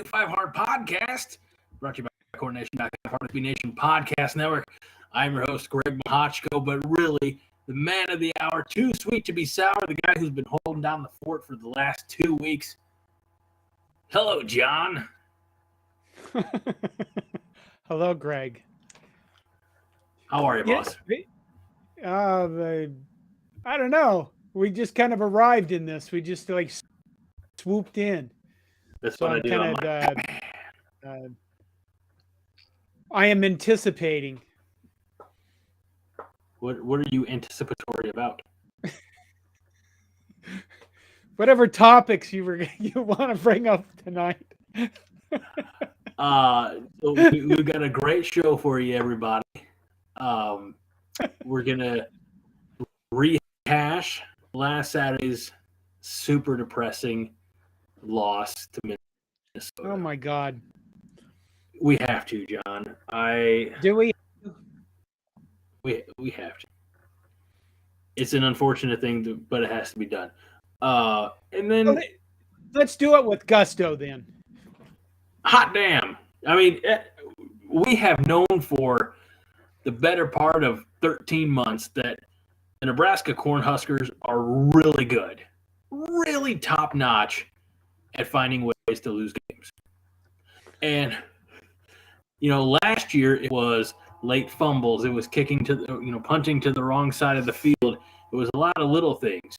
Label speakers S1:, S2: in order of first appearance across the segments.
S1: to the 5 Hard Podcast, brought to you by CornNation, part of the Nation Podcast Network. I'm your host, Greg Mahochko, but really, the man of the hour, too sweet to be sour, the guy who's been holding down the fort for the last 2 weeks. Hello, John.
S2: Hello, Greg.
S1: How are you, boss?
S2: I don't know. We just kind of arrived in this. We just swooped in.
S1: That's
S2: So
S1: what
S2: I'm
S1: I do.
S2: kind of. I am anticipating.
S1: What are you anticipatory about?
S2: Whatever topics you want to bring up tonight.
S1: So we've got a great show for you, everybody. We're gonna rehash last Saturday's super depressing loss to Minnesota.
S2: Oh my God!
S1: We have to, John.
S2: Do we?
S1: We have to. It's an unfortunate thing, but it has to be done. And then
S2: Let's do it with gusto then.
S1: Hot damn! I mean, we have known for the better part of 13 months that the Nebraska Cornhuskers are really good, really top notch at finding ways to lose games. And last year it was late fumbles, it was kicking to punting to the wrong side of the field. It was a lot of little things,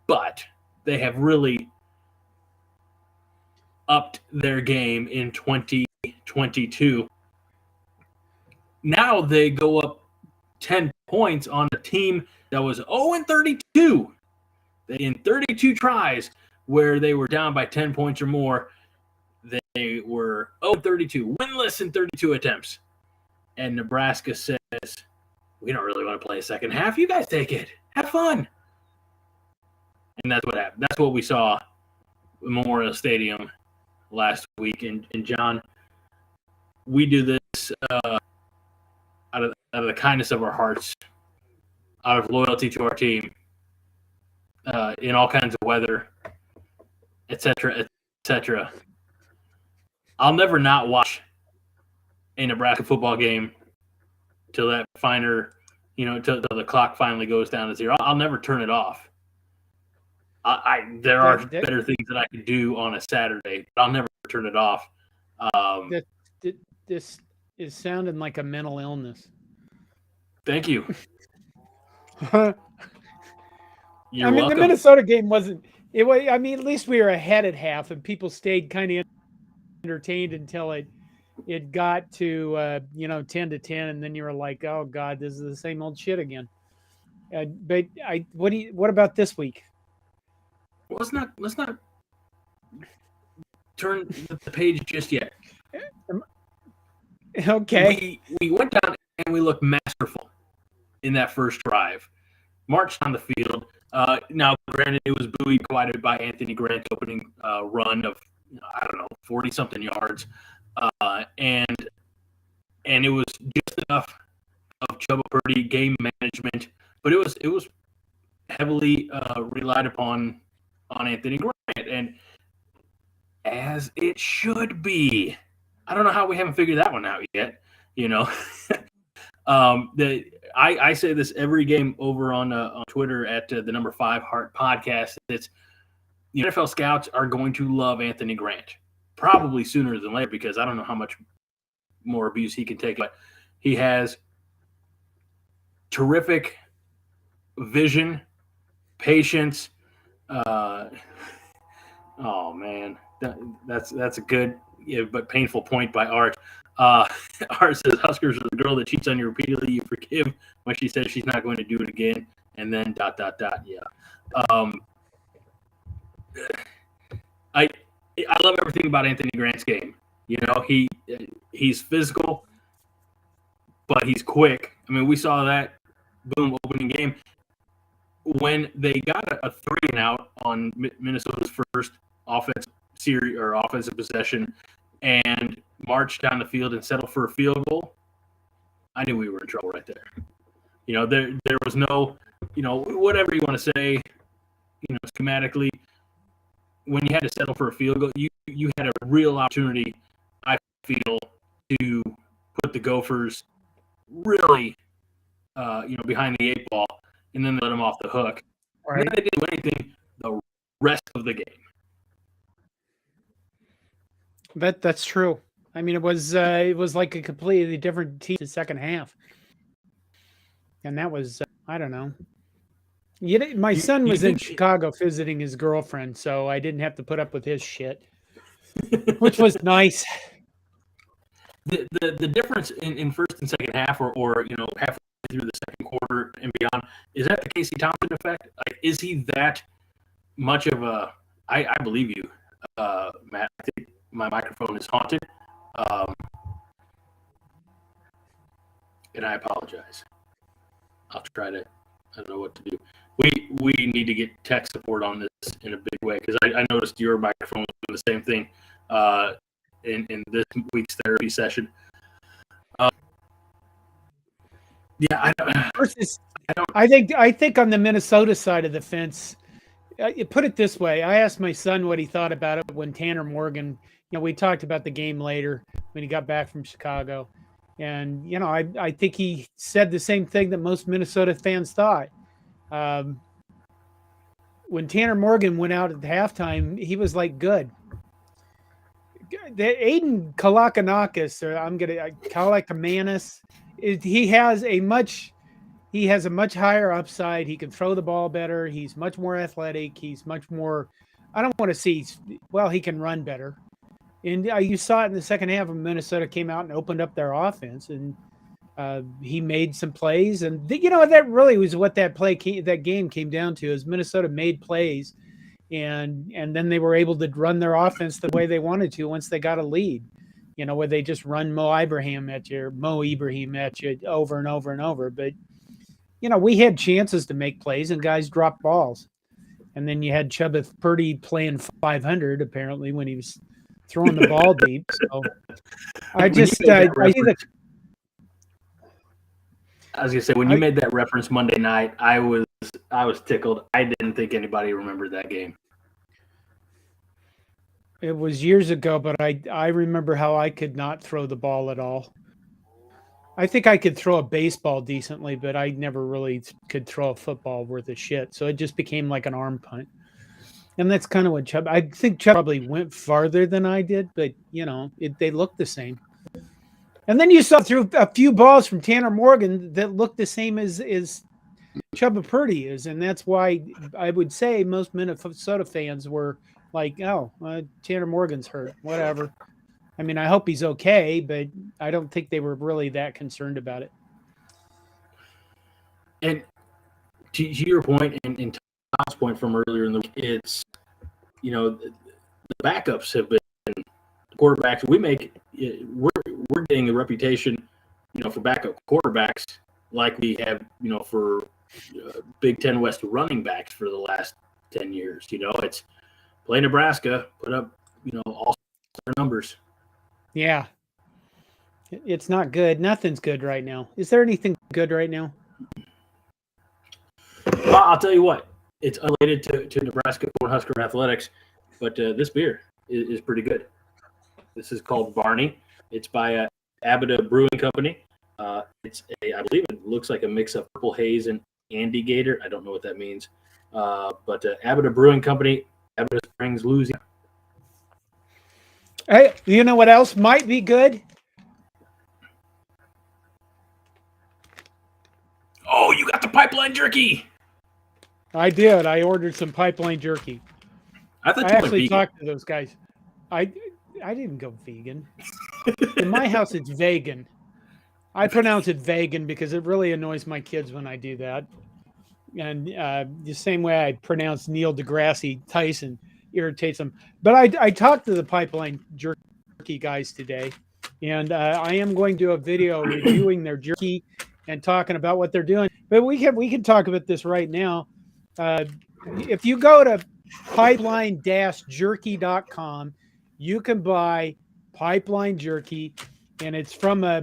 S1: but they have really upped their game in 2022. Now they go up 10 points on a team that was 0-32. In 32 tries where they were down by 10 points or more, they were 0-32, winless in 32 attempts. And Nebraska says, we don't really want to play a second half. You guys take it. Have fun. And that's what happened. That's what we saw at Memorial Stadium last week. And John, we do this out of the kindness of our hearts, out of loyalty to our team, in all kinds of weather, etc., etc. I'll never not watch a Nebraska football game till that till the clock finally goes down to 0. I'll never turn it off. There are better things that I could do on a Saturday, but I'll never turn it off.
S2: This is sounding like a mental illness.
S1: Thank you.
S2: You're welcome. The Minnesota game wasn't. It was. I mean, at least we were ahead at half, and people stayed kind of entertained until it got to 10-10, and then you were like, "Oh God, this is the same old shit again." But what about this week?
S1: Well, let's not turn the page just yet.
S2: Okay.
S1: We went down and we looked masterful in that first drive. Marched on the field. Now, granted, it was buoyed quite a bit by Anthony Grant's opening run of 40-something yards, and it was just enough of Chubba Purdy game management, but it was heavily relied upon on Anthony Grant, and as it should be. I don't know how we haven't figured that one out yet. I say this every game over on Twitter at the number 5 Heart Podcast. It's the NFL scouts are going to love Anthony Grant probably sooner than later, because I don't know how much more abuse he can take, but he has terrific vision, patience. Oh man, that's a good but painful point by Art. Art says Huskers are the girl that cheats on you repeatedly. You forgive when she says she's not going to do it again, and then ... Yeah. I love everything about Anthony Grant's game. He's physical, but he's quick. I mean, we saw that opening game when they got a 3-and-out on Minnesota's first offensive possession and marched down the field and settled for a field goal. I knew we were in trouble right there. There was no, whatever you want to say, schematically, when you had to settle for a field goal, you had a real opportunity, I feel, to put the Gophers really, behind the 8 ball, and then let them off the hook. Right. And then they didn't do anything the rest of the game.
S2: That's true. I mean, it was like a completely different team in the second half, and that was I don't know. My son was in Chicago visiting his girlfriend, so I didn't have to put up with his shit, which was nice.
S1: The difference in first and second half, or halfway through the second quarter and beyond, is that the Casey Thompson effect? Like, is he that much of a? I believe you, Matt. I think my microphone is haunted, and I apologize. I'll try to. I don't know what to do. We need to get tech support on this in a big way, because I noticed your microphone was doing the same thing in this week's therapy session.
S2: I think on the Minnesota side of the fence, put it this way. I asked my son what he thought about it when Tanner Morgan, we talked about the game later when he got back from Chicago. And, I think he said the same thing that most Minnesota fans thought. When Tanner Morgan went out at halftime, he was like, good. Aiden Kalakanakis, or Kalakamanis, he has a much higher upside. He can throw the ball better. He's much more athletic. He's much more, I don't want to see, he can run better. And you saw it in the second half when Minnesota came out and opened up their offense, and he made some plays. And that really was what that game came down to, is Minnesota made plays, and then they were able to run their offense the way they wanted to once they got a lead. Where they just run Mo Ibrahim at you over and over and over. But we had chances to make plays, and guys dropped balls. And then you had Chuba Purdy playing 500 apparently when he was throwing the ball deep. So I was
S1: gonna say, when you made that reference Monday night, I was tickled. I didn't think anybody remembered that game.
S2: It was years ago, but I remember how I could not throw the ball at all. I think I could throw a baseball decently, but I never really could throw a football worth of shit. So it just became like an arm punt. And that's kind of what Chubb. I think Chubb probably went farther than I did, but they looked the same. And then you saw through a few balls from Tanner Morgan that looked the same as Chuba Purdy is, and that's why I would say most Minnesota fans were like, "Oh, Tanner Morgan's hurt. Whatever." I mean, I hope he's okay, but I don't think they were really that concerned about it.
S1: And to your point, and Tom's point from earlier in the week, it's the backups have been quarterbacks. We're getting a reputation, for backup quarterbacks like we have, for Big Ten West running backs for the last 10 years. It's play Nebraska, put up, all their numbers.
S2: Yeah. It's not good. Nothing's good right now. Is there anything good right now?
S1: Well, I'll tell you what. It's unrelated to Nebraska Cornhusker athletics, but this beer is pretty good. This is called Barney. It's by Abita Brewing Company. I believe it looks like a mix of Purple Haze and Andy Gator. I don't know what that means. But Abita Brewing Company, Abita Springs, Louisiana.
S2: Hey, you know what else might be good?
S1: Oh, you got the pipeline jerky.
S2: I did. I ordered some pipeline jerky.
S1: I
S2: actually talked to those guys. I didn't go vegan. In my house, it's vegan. I pronounce it vegan because it really annoys my kids when I do that. And the same way I pronounce Neil deGrasse Tyson irritates them. But I talked to the pipeline jerky guys today, and I am going to do a video reviewing their jerky and talking about what they're doing. But we can talk about this right now. If you go to pipeline-jerky.com, you can buy pipeline jerky, and it's from I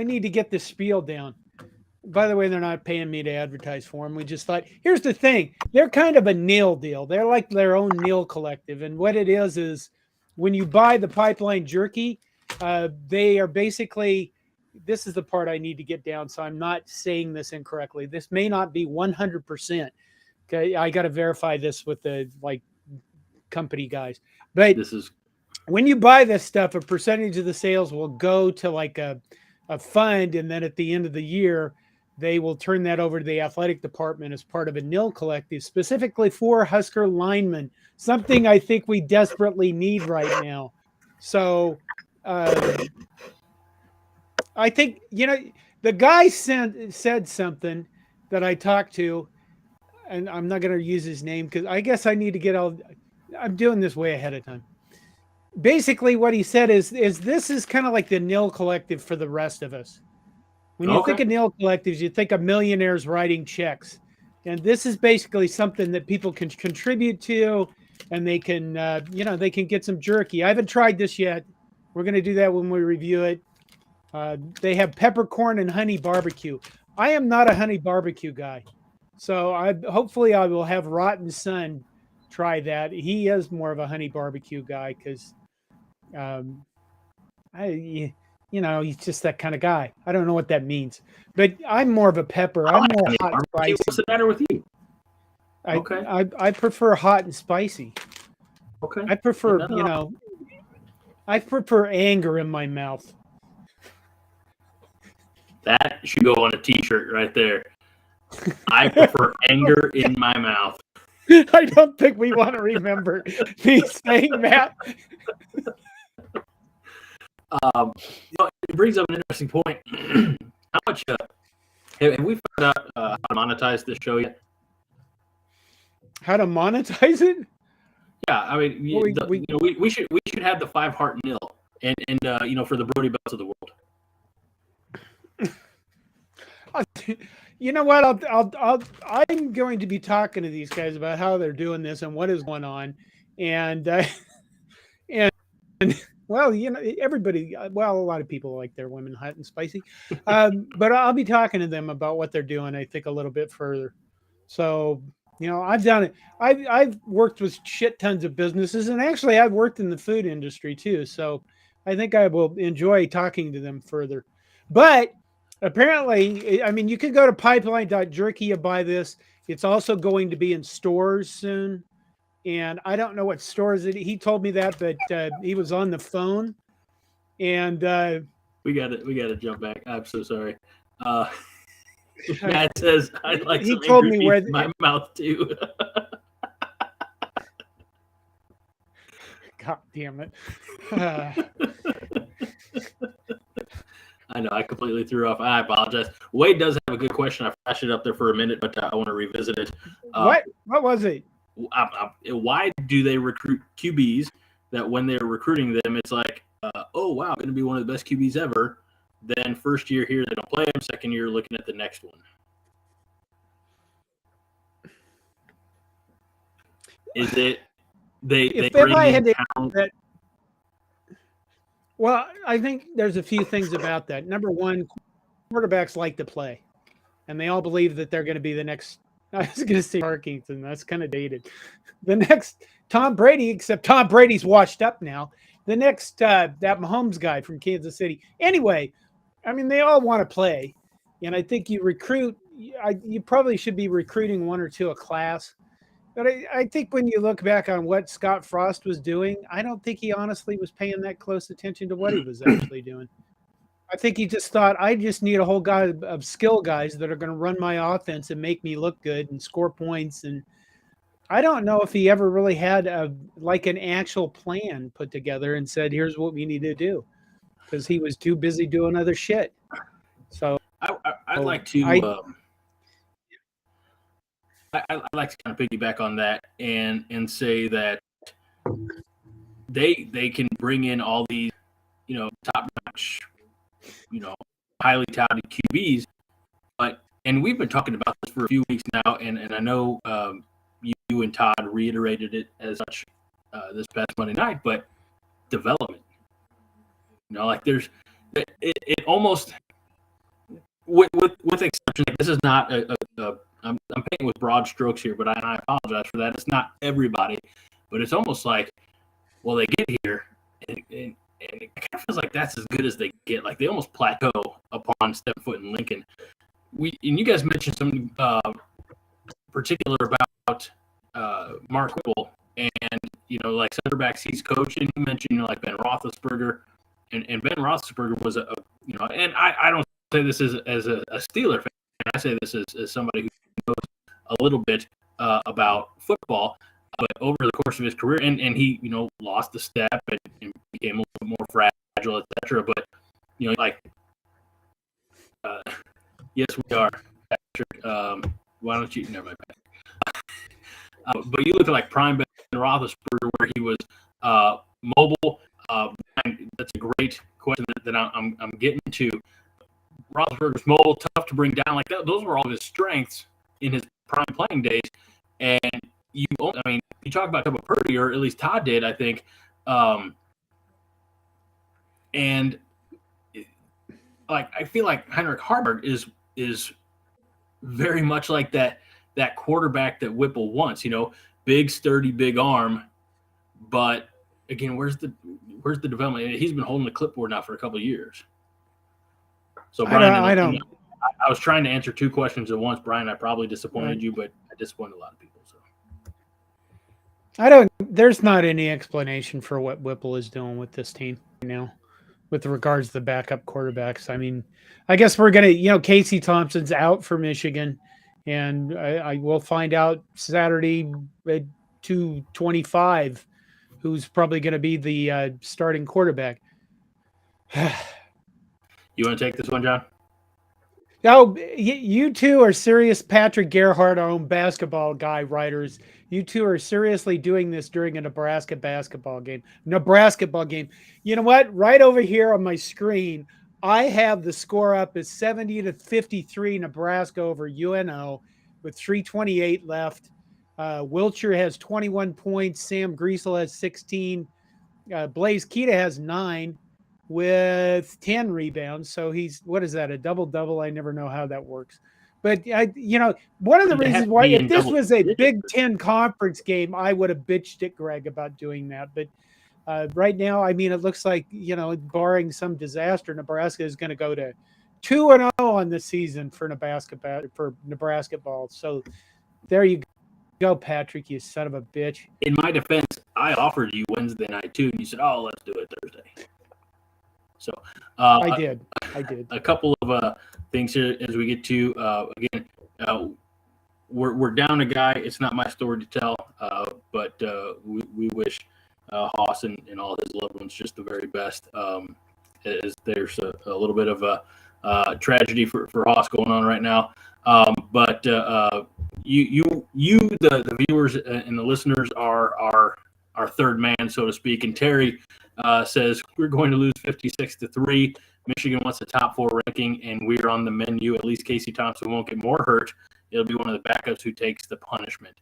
S2: need to get this spiel down. By the way, they're not paying me to advertise for them. We just thought, here's the thing. They're kind of a nil deal. They're like their own nil collective. And what it is when you buy the pipeline jerky, they are basically, this is the part I need to get down. So I'm not saying this incorrectly. This may not be 100%. Okay. I got to verify this with the company guys, but
S1: This is
S2: when you buy this stuff, a percentage of the sales will go to like a fund. And then at the end of the year, they will turn that over to the athletic department as part of a nil collective, specifically for Husker linemen, something I think we desperately need right now. So I think, the guy said something that I talked to, and I'm not going to use his name because I guess I need to get I'm doing this way ahead of time. Basically, what he said is this is kind of like the nil collective for the rest of us. When you think of nil collectives, you think of millionaires writing checks. And this is basically something that people can contribute to, and they can, they can get some jerky. I haven't tried this yet. We're going to do that when we review it. They have peppercorn and honey barbecue. I am not a honey barbecue guy. So hopefully I will have Rotten Son try that. He is more of a honey barbecue guy because he's just that kind of guy. I don't know what that means, but I'm more of a pepper. I'm more hot and spicy.
S1: What's the matter with you?
S2: I prefer hot and spicy.
S1: Okay.
S2: I prefer, I prefer anger in my mouth.
S1: That should go on a t-shirt right there. I prefer anger in my mouth.
S2: I don't think we want to remember me saying that.
S1: It brings up an interesting point. How much have we found out how to monetize this show yet?
S2: How to monetize it?
S1: Yeah, I mean, we should have the 5-heart nil, and for the Brody Belts of the world.
S2: You know what? I'm going to be talking to these guys about how they're doing this and what is going on, and well, everybody. Well, a lot of people like their women hot and spicy, but I'll be talking to them about what they're doing. I think a little bit further. So I've done it. I've worked with shit tons of businesses, and actually, I've worked in the food industry too. So I think I will enjoy talking to them further. But apparently, I mean, you could go to pipeline.jerky and buy this. It's also going to be in stores soon. And I don't know what stores it. He told me that, but he was on the phone. And
S1: we got to jump back. I'm so sorry. Matt says I'd like
S2: he told me where
S1: my mouth too.
S2: God damn it.
S1: I know I completely threw off. I apologize. Wade does have a good question. I flashed it up there for a minute, but I want to revisit it.
S2: What was it?
S1: Why do they recruit QBs that when they're recruiting them, it's like, oh, wow, going to be one of the best QBs ever. Then first year here, they don't play them. Second year, looking at the next one. Is it they bring in talent?
S2: Well, I think there's a few things about that. Number one, quarterbacks like to play, and they all believe that they're going to be the next. I was going to say Parkinson. That's kind of dated. The next Tom Brady, except Tom Brady's washed up now. The next that Mahomes guy from Kansas City. Anyway, I mean, they all want to play, and I think you recruit. You probably should be recruiting one or two a class. But I think when you look back on what Scott Frost was doing, I don't think he honestly was paying that close attention to what he was actually doing. I think he just thought, I just need a whole guy of skill guys that are going to run my offense and make me look good and score points. And I don't know if he ever really had an actual plan put together and said, here's what we need to do, because he was too busy doing other shit. So
S1: I'd like to I'd like to kind of piggyback on that and say that they can bring in all these, top-notch, highly touted QBs, and we've been talking about this for a few weeks now, and I know you and Todd reiterated it as such this past Monday night, but development, there's it almost with exception, this is not I'm painting with broad strokes here, but I apologize for that. It's not everybody, but it's almost like, well, they get here, and it kind of feels like that's as good as they get. Like they almost plateau upon stepping foot in Lincoln. And you guys mentioned something particular about Mark Whipple, and like center backs he's coached, and you mentioned like Ben Roethlisberger, and Ben Roethlisberger was and I don't say this as a Steeler fan. I say this as somebody who knows a little bit about football, but over the course of his career, and he lost a step and became a little bit more fragile, etc. But yes, we are, Patrick. Why don't you never mind, Patrick. But you look at like prime Ben Roethlisberger, where he was mobile. That's a great question that I'm getting to. Roethlisberger's mobile, tough to bring down like that. Those were all of his strengths in his prime playing days. And you talk about Todd Purdy, or at least Todd did, I think. And I feel like Heinrich Haarberg is very much like that quarterback that Whipple wants. Big, sturdy, big arm. But again, where's the development? He's been holding the clipboard now for a couple of years. So Brian, I was trying to answer two questions at once, Brian. I probably disappointed you, but I disappointed a lot of people. So
S2: there's not any explanation for what Whipple is doing with this team right now with regards to the backup quarterbacks. I mean, I guess we're going to, Casey Thompson's out for Michigan, and I will find out Saturday at 2:25 who's probably going to be the starting quarterback.
S1: You want to take this one, John?
S2: No, you two are serious. Patrick Gerhardt, our own basketball guy, writers. You two are seriously doing this during a Nebraska basketball game. You know what? Right over here on my screen, I have the score up as 70-53 Nebraska over UNO with 3:28 left. Wiltshire has 21 points. Sam Griesel has 16. Blaze Keita has 9 with 10 rebounds. So he's, what is that, a double-double? I never know how that works. But, one of the reasons why, if this was a Big Ten conference game, I would have bitched at Greg about doing that. But right now, it looks like, barring some disaster, Nebraska is going to go to 2-0 on the season for Nebraska ball. So there you go, Patrick, you son of a bitch.
S1: In my defense, I offered you Wednesday night too, and you said, "Oh, let's do it Thursday." So
S2: I did.
S1: A couple of things here as we get to again. We're down a guy. It's not my story to tell, but we wish Haas and all his loved ones just the very best. As there's a little bit of a tragedy for Haas going on right now. But you the viewers and the listeners are our third man, so to speak. And Terry says we're going to lose 56-3. Michigan wants the top 4 ranking, and we're on the menu. At least Casey Thompson won't get more hurt. It'll be one of the backups who takes the punishment.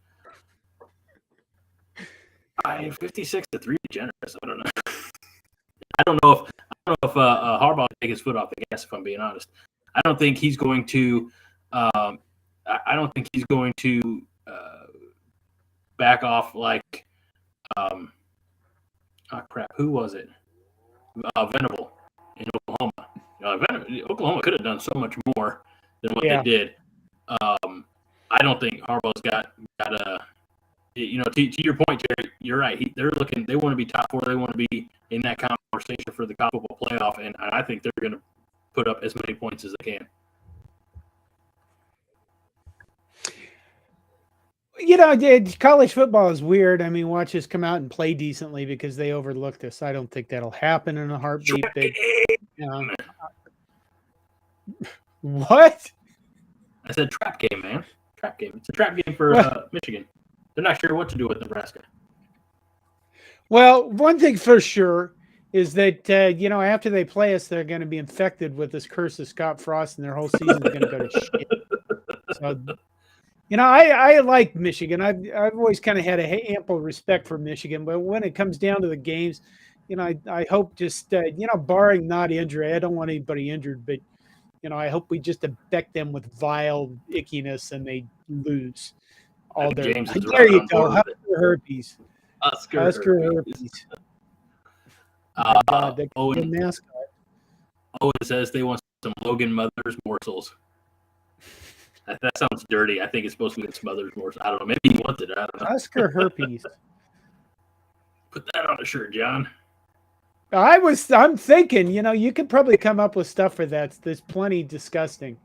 S1: 56-3 generous. I don't know. I don't know if Harbaugh will take his foot off the gas. If I'm being honest, I don't think he's going to. I don't think he's going to back off like. Crap. Who was it? Venable in Oklahoma. Oklahoma could have done so much more than what they did. I don't think Harbaugh's got a. To your point, Jerry, you're right. They want to be top 4. They want to be in that conversation for the college football playoff, and I think they're going to put up as many points as they can.
S2: College football is weird. Watch us come out and play decently because they overlooked us. I don't think that'll happen in a heartbeat. What?
S1: I said trap game, man. Trap game. It's a trap game for Michigan. They're not sure what to do with Nebraska.
S2: Well, one thing for sure is that, after they play us, they're going to be infected with this curse of Scott Frost, and their whole season is going to go to shit. So, I like Michigan. I've always kind of had ample respect for Michigan, but when it comes down to the games, I hope just, barring not injury, I don't want anybody injured, but I hope we just infect them with vile ickiness and they lose all their.
S1: James is
S2: There
S1: right
S2: you
S1: on
S2: go,
S1: board with it.
S2: Husker herpes.
S1: Husker herpes.
S2: My God, the
S1: Owen
S2: mascot.
S1: says they want some Logan Mothers morsels. That sounds dirty. I think it's supposed to be Smothers morsels. I don't know. Maybe he wanted it. I don't know.
S2: Husker herpes.
S1: Put that on a shirt, John.
S2: I'm thinking, you could probably come up with stuff for that. There's plenty disgusting.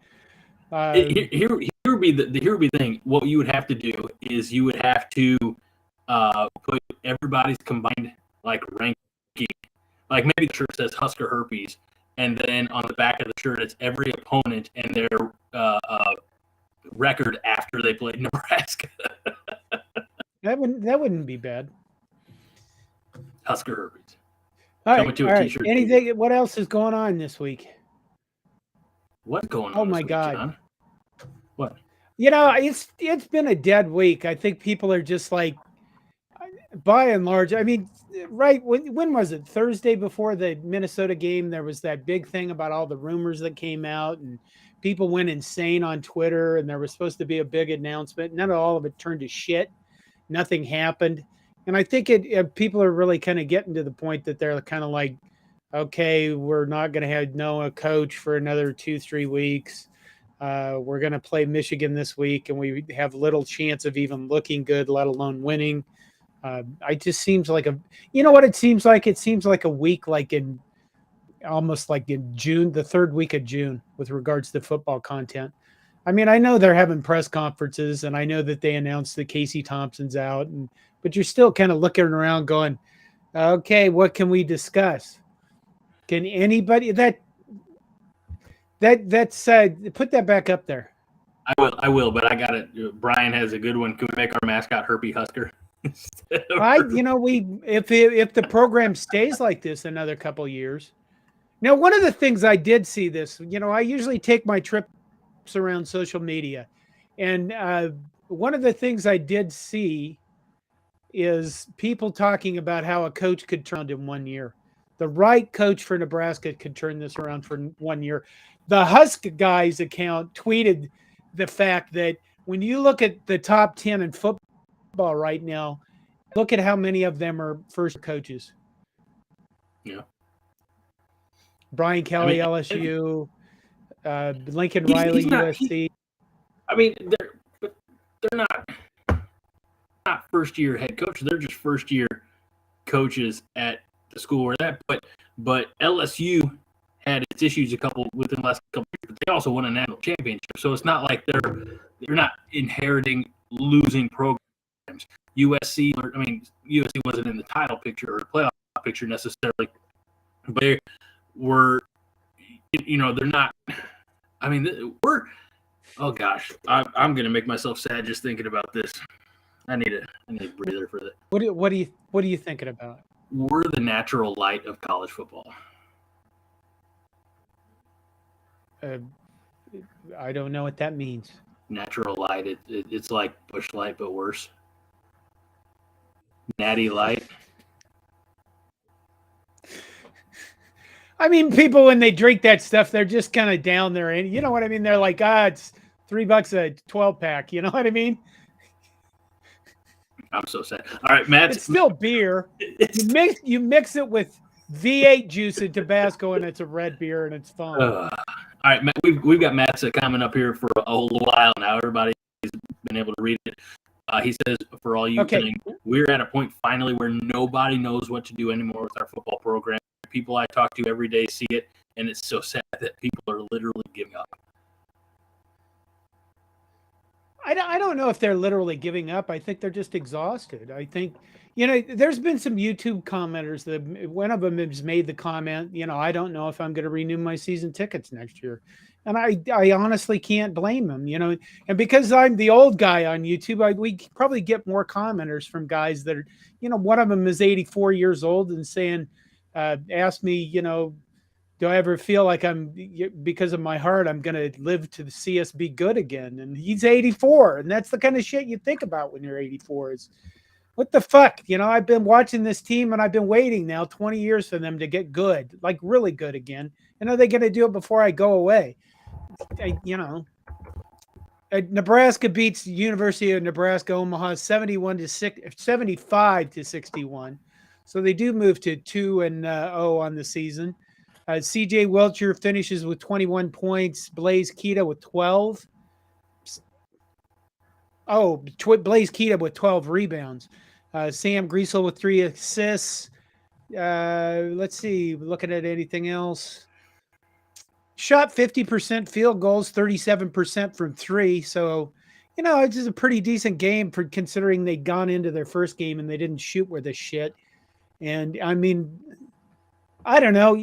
S1: Here would be the thing. What you would have to do is you would have to put everybody's combined ranking. Like maybe the shirt says Husker herpes, and then on the back of the shirt it's every opponent and their record after they played Nebraska.
S2: That wouldn't be bad.
S1: Husker herpes.
S2: All right. Anything? What else is going on this week?
S1: What's going on?
S2: Oh my God!
S1: John? What?
S2: It's been a dead week. I think people are just like, by and large. I mean, right? When was it? Thursday before the Minnesota game, there was that big thing about all the rumors that came out, and people went insane on Twitter. And there was supposed to be a big announcement. None of all of it turned to shit. Nothing happened. And I think people are really kind of getting to the point that they're kind of like, okay, we're not going to have a coach for another 2-3 weeks. We're going to play Michigan this week, and we have little chance of even looking good, let alone winning. It just seems like what it seems like? It seems like a week, almost like in June, the third week of June, with regards to football content. I mean, I know they're having press conferences, and I know that they announced that Casey Thompson's out, but you're still kind of looking around going, okay, what can we discuss? Can anybody that said, put that back up there?
S1: I will, but I got it. Brian has a good one. Can we make our mascot Herpy Husker?
S2: If the program stays like this another couple years. Now, one of the things I did see this, I usually take my trips around social media, and one of the things I did see is people talking about how a coach could turn in 1 year. The right coach for Nebraska could turn this around for 1 year. The Husk Guys account tweeted the fact that when you look at the top 10 in football right now, look at how many of them are first coaches.
S1: Yeah.
S2: Brian Kelly, LSU, Lincoln Riley, USC.
S1: They're not first year head coaches. They're just first year coaches at the school where that. But LSU had its issues within the last couple years, but they also won a national championship. So it's not like they're not inheriting losing programs. USC wasn't in the title picture or the playoff picture necessarily, but they were. They're not. I mean, oh gosh, I'm gonna make myself sad just thinking about this. I need a breather for that.
S2: What are you thinking about?
S1: We're the natural light of college football.
S2: I don't know what that means.
S1: Natural light. It's like Bush Light, but worse. Natty Light.
S2: I mean, people, when they drink that stuff, they're just kind of down there. And you know what I mean? They're like, it's $3 a 12-pack. You know what I mean?
S1: I'm so sad. All right, Matt.
S2: It's still beer. You mix it with V8 juice and Tabasco, and it's a red beer, and it's fun.
S1: All right, Matt, we've got Matt's comment up here for a little while now. Everybody's been able to read it. He says, for all you listening, we're at a point finally where nobody knows what to do anymore with our football program. People I talk to every day see it, and it's so sad that people are literally giving up.
S2: I don't know if they're literally giving up. I think they're just exhausted. I think, there's been some YouTube commenters that one of them has made the comment, I don't know if I'm going to renew my season tickets next year. And I honestly can't blame him, and because I'm the old guy on YouTube, we probably get more commenters from guys that are, one of them is 84 years old and saying, ask me, do I ever feel like because of my heart, I'm going to live to see us be good again? And he's 84. And that's the kind of shit you think about when you're 84 is, what the fuck? I've been watching this team and I've been waiting now 20 years for them to get good, like really good again. And are they going to do it before I go away? Nebraska beats the University of Nebraska Omaha 75-61. So they do move to 2-0 on the season. CJ Welcher finishes with 21 points. Blaze Keita with 12. Blaze Keita with 12 rebounds. Sam Griesel with 3 assists. Let's see. Looking at anything else. Shot 50% field goals, 37% from 3. So, it's just a pretty decent game for considering they'd gone into their first game and they didn't shoot worth a shit. And I mean, I don't know.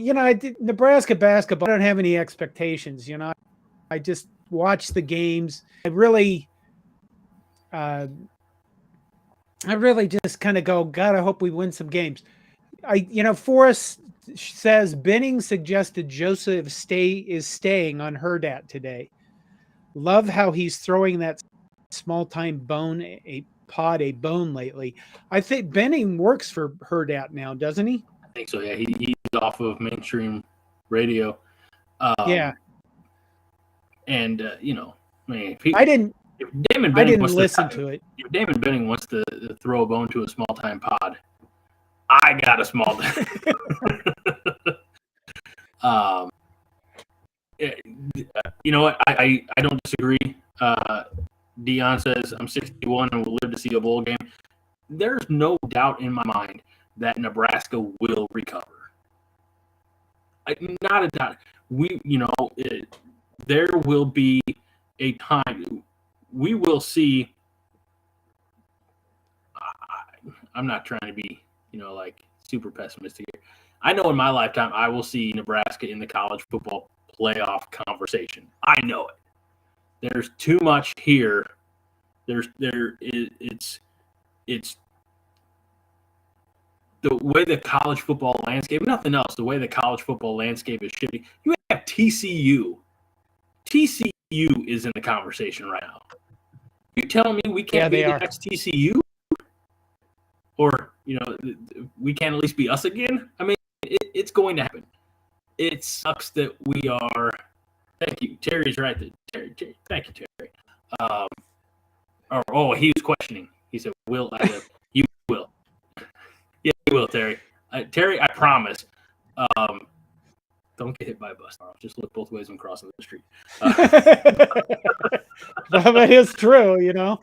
S2: Nebraska basketball, I don't have any expectations. I just watch the games. I really just kind of go, God, I hope we win some games. Forrest says Benning suggested Joseph is staying on Hurdat today. Love how he's throwing that small time bone lately. I think Benning works for Hurdat now, doesn't he?
S1: I think so. Yeah, he's off of mainstream radio.
S2: Yeah,
S1: and I
S2: didn't listen to it.
S1: If Damon Benning wants to throw a bone to a small time pod, I got a small. You know what? I don't disagree. Dion says I'm 61 and will live to see a bowl game. There's no doubt in my mind that Nebraska will recover. Not a doubt. There will be a time we will see. I'm not trying to be, super pessimistic here. I know in my lifetime I will see Nebraska in the college football playoff conversation. I know it. There's too much here. It's the way the college football landscape, nothing else, the way the college football landscape is shifting. You have TCU. TCU is in the conversation right now. You telling me we can't be the next TCU? Or, we can't at least be us again? I mean, it's going to happen. It sucks that we are. Thank you. Terry's right. Terry. Thank you, Terry. He was questioning. He said, "Will I live?" You will. Yeah, you will, Terry. Terry, I promise. Don't get hit by a bus. Just look both ways when crossing the street.
S2: That is true,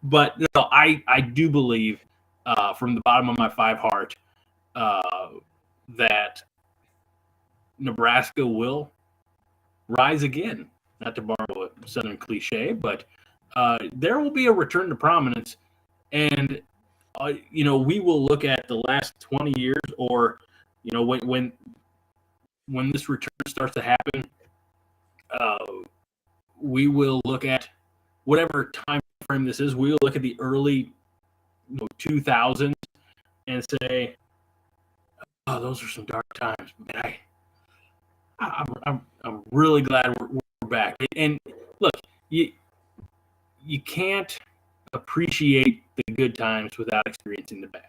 S1: But no, I do believe, from the bottom of my 5 heart, that Nebraska will rise again. Not to borrow a Southern cliche, but there will be a return to prominence. And, we will look at the last 20 years or, when this return starts to happen, we will look at whatever time frame this is. We will look at the early 2000s and say, "Oh, those are some dark times." Man, I'm really glad we're back. And look, you can't appreciate the good times without experiencing the bad.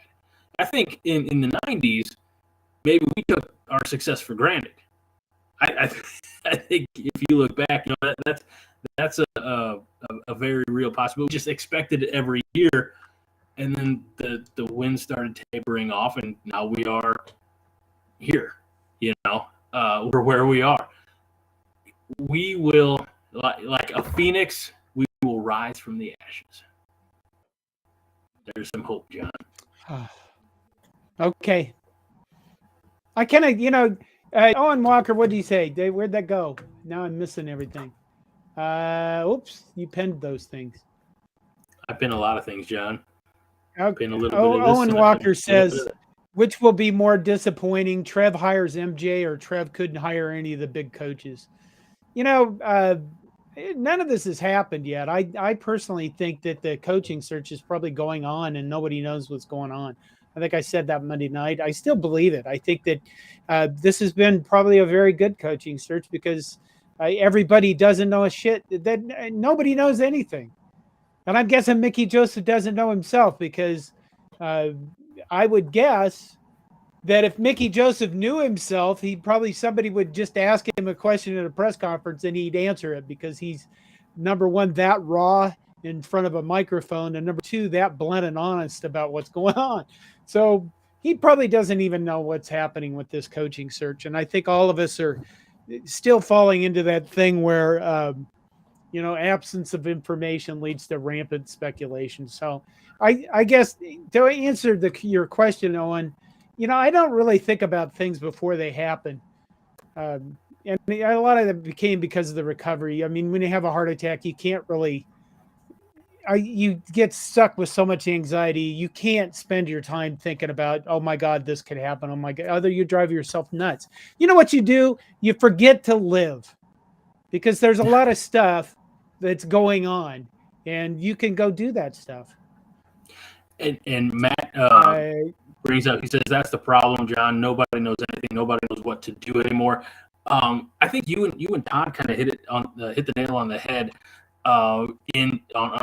S1: I think in the 90s, maybe we took our success for granted. I think if you look back, that's a very real possibility. We just expected it every year, and then the wins started tapering off, and now we are here. We're where we are. We will, like a phoenix, we will rise from the ashes. There's some hope, John.
S2: Okay. I kind of, Owen Walker, what did he say? Where'd that go? Now I'm missing everything. Oops, you pinned those things.
S1: I pin a lot of things, John.
S2: Pin a little bit of this. Owen Walker says, which will be more disappointing, Trev hires MJ or Trev couldn't hire any of the big coaches? None of this has happened yet. I personally think that the coaching search is probably going on and nobody knows what's going on. I think I said that Monday night. I still believe it. I think that this has been probably a very good coaching search because everybody doesn't know a shit. That nobody knows anything. And I'm guessing Mickey Joseph doesn't know himself because I would guess that if Mickey Joseph knew himself, somebody would just ask him a question at a press conference and he'd answer it, because he's, number one, that raw in front of a microphone, and number two, that blunt and honest about what's going on. So he probably doesn't even know what's happening with this coaching search. And I think all of us are still falling into that thing where, absence of information leads to rampant speculation. So I guess to answer your question, Owen, I don't really think about things before they happen. And a lot of it became because of the recovery. I mean, when you have a heart attack, you can't really, you get stuck with so much anxiety. You can't spend your time thinking about, oh my God, this could happen. Oh my God, other you drive yourself nuts. You know what you do? You forget to live, because there's a lot of stuff that's going on and you can go do that stuff.
S1: And Matt brings up, he says, that's the problem, John. Nobody knows anything. Nobody knows what to do anymore. I think you and Todd kind of hit the nail on the head on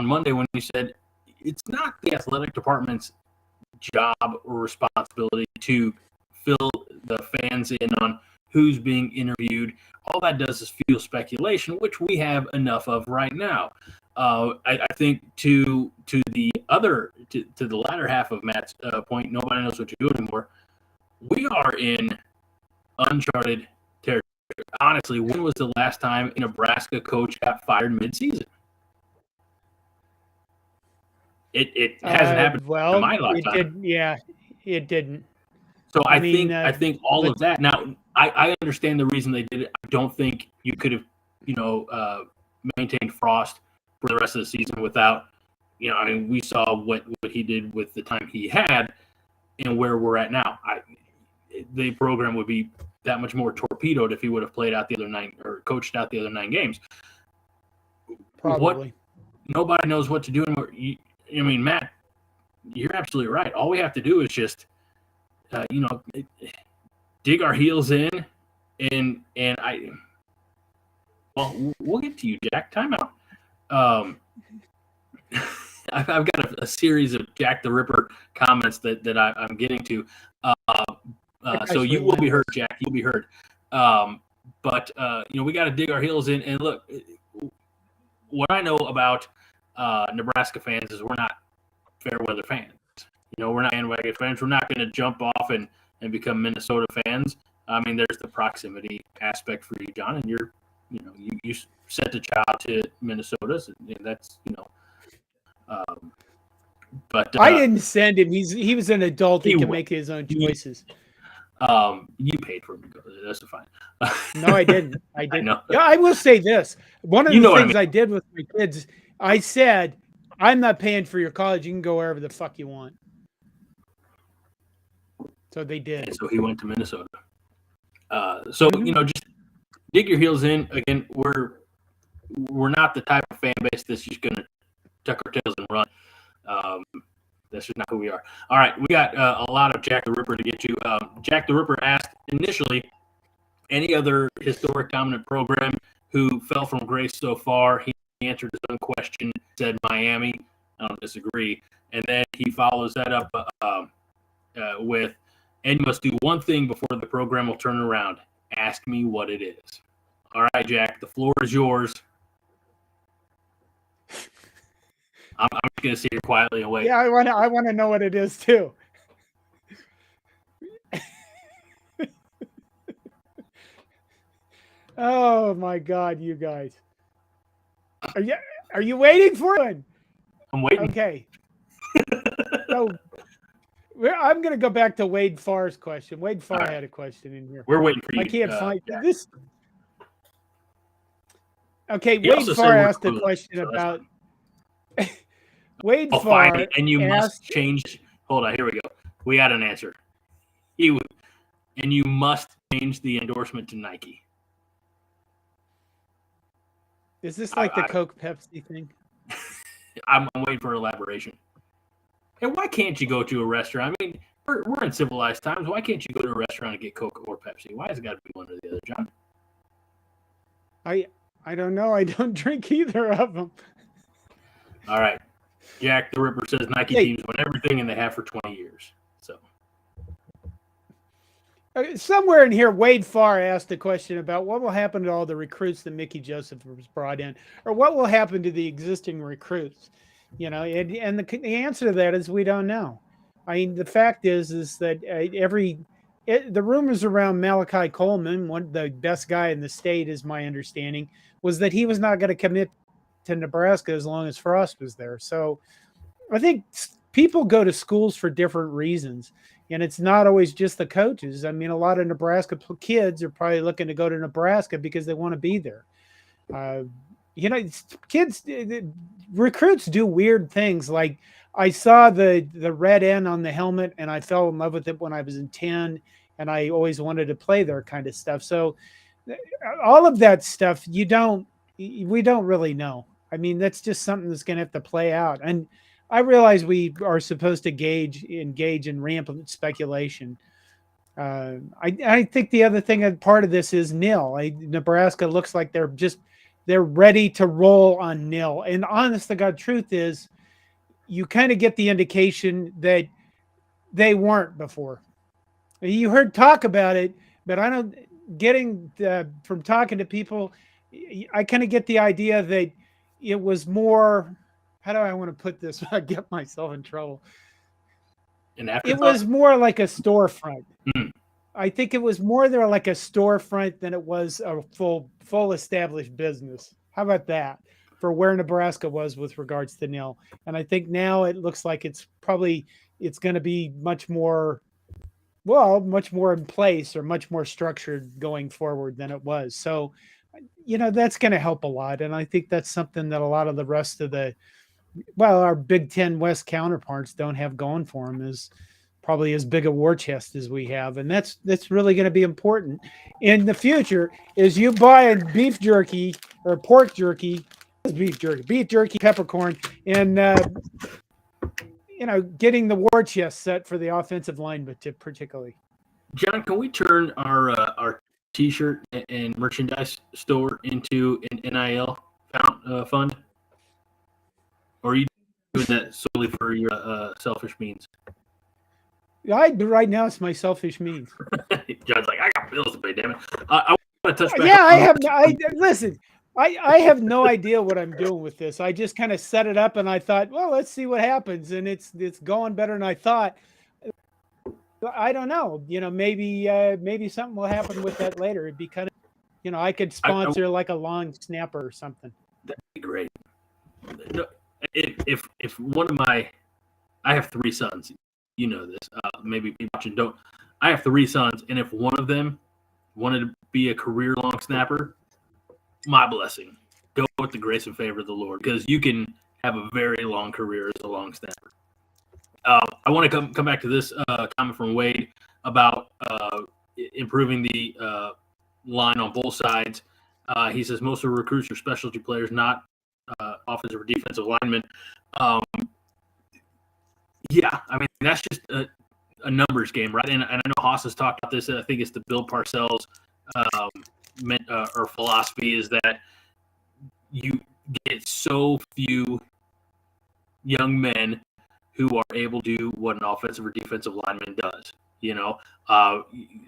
S1: Monday when you said it's not the athletic department's job or responsibility to fill the fans in on who's being interviewed. All that does is fuel speculation, which we have enough of right now. I think to the latter half of Matt's point, nobody knows what to do anymore. We are in uncharted territory. Honestly, when was the last time a Nebraska coach got fired mid-season? It hasn't happened in my lifetime.
S2: It didn't.
S1: So I think all of that. Now, I understand the reason they did it. I don't think you could have, maintained Frost for the rest of the season without, we saw what he did with the time he had and where we're at now. The program would be that much more torpedoed if he would have played out the other 9 or coached out the other 9 games.
S2: Probably.
S1: Nobody knows what to do anymore. Matt, you're absolutely right. All we have to do is just, dig our heels in, and we'll get to you, Jack. Timeout. I've got a series of Jack the Ripper comments that I'm getting to. So you will be heard, Jack. You'll be heard. But we got to dig our heels in. And look, what I know about Nebraska fans is we're not fair weather fans. We're not bandwagon fans. We're not going to jump off and become Minnesota fans. I mean, there's the proximity aspect for you, John, and you sent a child to Minnesota, so that's but
S2: I didn't send him. He was an adult. He can make his own choices.
S1: You paid for him to go. That's fine.
S2: No, I didn't. I didn't. Yeah, I will say this. One of the things I did with my kids, I said, I'm not paying for your college. You can go wherever the fuck you want. So they did.
S1: And so he went to Minnesota. Just dig your heels in. Again, we're not the type of fan base that's just going to tuck our tails and run. That's just not who we are. All right, we got a lot of Jack the Ripper to get to. Jack the Ripper asked initially, any other historic dominant program who fell from grace so far? He answered his own question, said Miami. I don't disagree. And then he follows that up with, and you must do one thing before the program will turn around. Ask me what it is. All right, Jack, the floor is yours. I'm just going to sit here quietly and wait.
S2: Yeah, I want to know what it is too. Oh my God, you guys! Are you waiting for it?
S1: I'm waiting.
S2: Okay. So I'm going to go back to Wade Farr's question. Wade Farr had a question in here.
S1: We're waiting for you.
S2: I can't find this. Okay, Wade Farr asked a question about. Wade Farr
S1: and you must change. Hold on, here we go. We got an answer. And you must change the endorsement to Nike.
S2: Is this like the Coke Pepsi thing?
S1: I'm waiting for elaboration. And why can't you go to a restaurant? I mean, we're in civilized times. Why can't you go to a restaurant and get Coke or Pepsi? Why has it got to be one or the other, John?
S2: I don't know. I don't drink either of them.
S1: All right. Jack the Ripper says Nike teams win everything, and they have for 20 years. So
S2: Somewhere in here, Wade Farr asked a question about what will happen to all the recruits that Mickey Joseph was brought in, or what will happen to the existing recruits. And the answer to that is we don't know. I mean, the fact is that the rumors around Malachi Coleman, the best guy in the state, is my understanding, was that he was not going to commit to Nebraska as long as Frost was there. So I think people go to schools for different reasons, and it's not always just the coaches. I mean, a lot of Nebraska kids are probably looking to go to Nebraska because they want to be there. Uh, kids, recruits do weird things. Like I saw the red N on the helmet, and I fell in love with it when I was in 10, and I always wanted to play there, kind of stuff. So all of that stuff, we don't really know. I mean, that's just something that's going to have to play out. And I realize we are supposed to engage in rampant speculation. I think the other thing, part of this is nil. Nebraska looks like they're ready to roll on nil. And honest to God, truth is, you kind of get the indication that they weren't before. You heard talk about it, but I don't. Getting from talking to people, I kind of get the idea that it was more. How do I want to put this? I get myself in trouble. It was more like a storefront. I think it was more there like a storefront than it was a full established business. How about that? For where Nebraska was with regards to nil. And I think now it looks like it's going to be much more in place or much more structured going forward than it was. So, that's going to help a lot. And I think that's something that a lot of the rest of our Big Ten West counterparts don't have going for them, is probably as big a war chest as we have. And that's really going to be important in the future. Is you buy a beef jerky or pork jerky, beef jerky, peppercorn, and getting the war chest set for the offensive line, but particularly.
S1: John, can we turn our T-shirt and merchandise store into an NIL fund? Or are you doing that solely for your selfish means?
S2: Right now, it's my selfish means.
S1: John's like, I got bills to pay, damn it. I want to touch back.
S2: Yeah, I have. Listen. I have no idea what I'm doing with this. I just kind of set it up, and I thought, well, let's see what happens, and it's going better than I thought. I don't know. Maybe something will happen with that later. It'd be kind of, I could sponsor like a long snapper or something.
S1: That'd be great. If one of I have 3 sons. You know this. Maybe people watching don't. I have 3 sons, and if one of them wanted to be a career long snapper, my blessing. Go with the grace and favor of the Lord, because you can have a very long career as a long snapper. I want to come back to this comment from Wade about improving the line on both sides. He says most of the recruits are specialty players, not offensive or defensive linemen. Yeah, I mean, that's just a numbers game, right? And I know Haas has talked about this. I think it's the Bill Parcells or philosophy is that you get so few young men who are able to do what an offensive or defensive lineman does.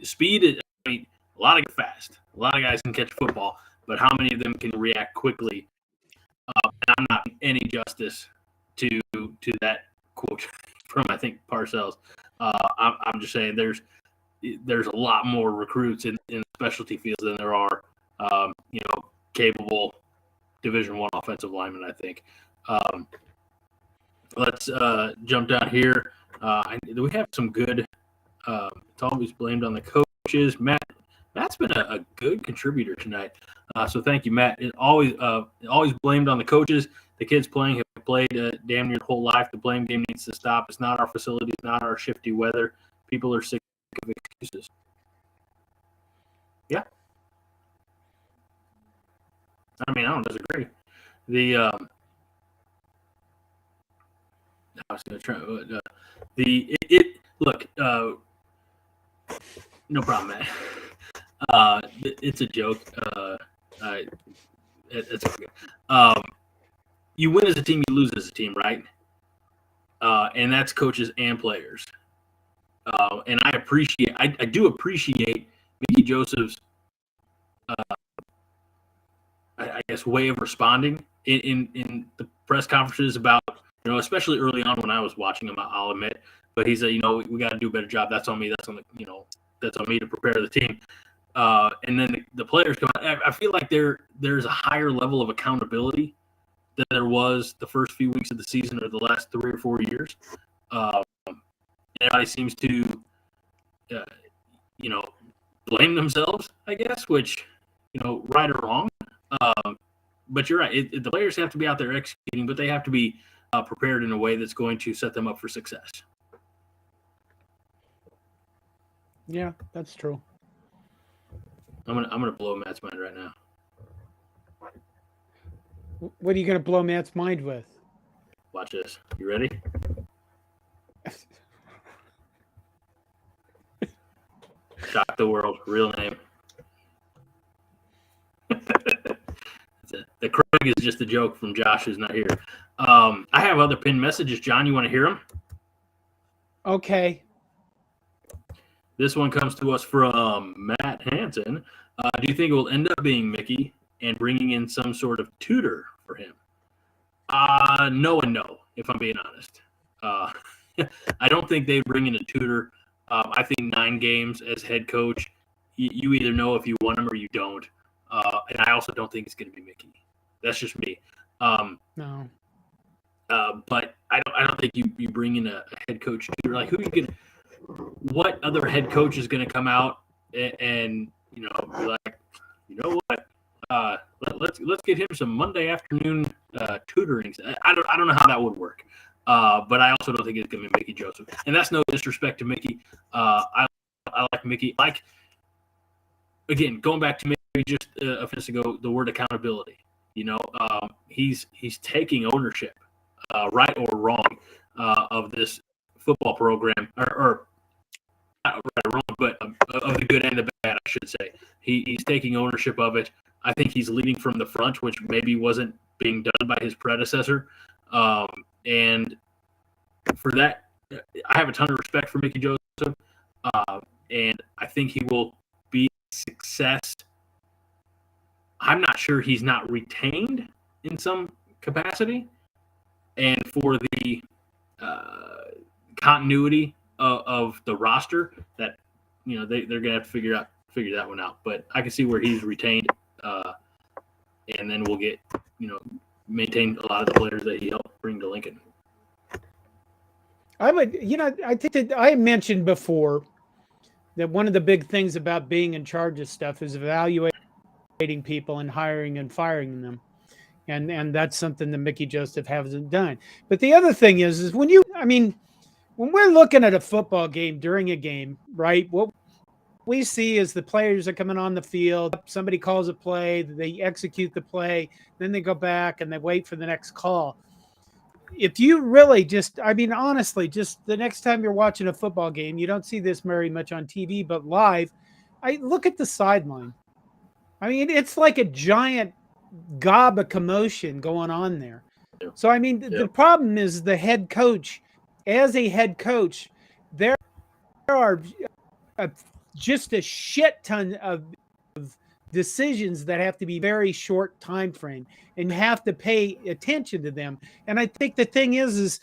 S1: Speed is, I mean, a lot of guys fast. A lot of guys can catch football, but how many of them can react quickly? And I'm not doing any justice to that quote from, I think, Parcells. I'm just saying there's a lot more recruits in specialty fields than there are, capable Division I offensive linemen, I think. Let's jump down here. We have some good it's always blamed on the coaches. Matt's been a good contributor tonight. So thank you, Matt. It always blamed on the coaches. The kids playing have played damn near the whole life. The blame game needs to stop. It's not our facilities, not our shifty weather. People are sick of excuses. Yeah. I mean, I don't disagree. I was going to try look. No problem, man. It's a joke. It's okay. You win as a team, you lose as a team, right? And that's coaches and players. And I do appreciate Mickey Joseph's, I guess, way of responding in the press conferences about, especially early on when I was watching him, I'll admit. But he said, we got to do a better job. That's on me. That's on me to prepare the team. And then the players come out. I feel like there's a higher level of accountability than there was the first few weeks of the season or the last 3 or 4 years. Everybody seems to, blame themselves, I guess, which, right or wrong. But you're right. The players have to be out there executing, but they have to be prepared in a way that's going to set them up for success.
S2: Yeah, that's true.
S1: I'm gonna blow Matt's mind right now.
S2: What are you gonna blow Matt's mind with?
S1: Watch this. You ready? Shock the world. Real name. The Craig is just a joke from Josh, who's not here. I have other pinned messages. John, you want to hear them?
S2: Okay.
S1: This one comes to us from Matt Hansen. Do you think it will end up being Mickey and bringing in some sort of tutor for him? No and no, if I'm being honest. I don't think they bring in a tutor. I think 9 games as head coach, you either know if you want him or you don't. And I also don't think it's going to be Mickey. That's just me.
S2: No.
S1: But I don't think you bring in a head coach tutor. Like, what other head coach is going to come out and be like, what? Let's get him some Monday afternoon tutoring. I don't know how that would work. But I also don't think it's going to be Mickey Joseph. And that's no disrespect to Mickey. I like Mickey. Again, going back to Mickey just a few minutes ago, the word accountability. He's taking ownership, right or wrong, of this football program, or not right or wrong, but of the good and the bad, I should say. He's taking ownership of it. I think he's leading from the front, which maybe wasn't being done by his predecessor. And for that, I have a ton of respect for Mickey Joseph. And I think he will be a success. I'm not sure he's not retained in some capacity. And for the continuity of the roster, that they're going to have to figure that one out. But I can see where he's retained, and then we'll get maintain a lot of the players that he helped bring to Lincoln.
S2: I think that I mentioned before that one of the big things about being in charge of stuff is evaluating people and hiring and firing them. And that's something that Mickey Joseph hasn't done. But the other thing is when we're looking at a football game during a game, right? What we see is the players are coming on the field. Somebody calls a play, they execute the play, then they go back and they wait for the next call. If you really honestly, just the next time you're watching a football game, you don't see this very much on TV, but live, I look at the sideline. It's like a giant gob of commotion going on there. So, the problem is the head coach. As a head coach, there are just a shit ton of decisions that have to be very short time frame, and you have to pay attention to them. And I think the thing is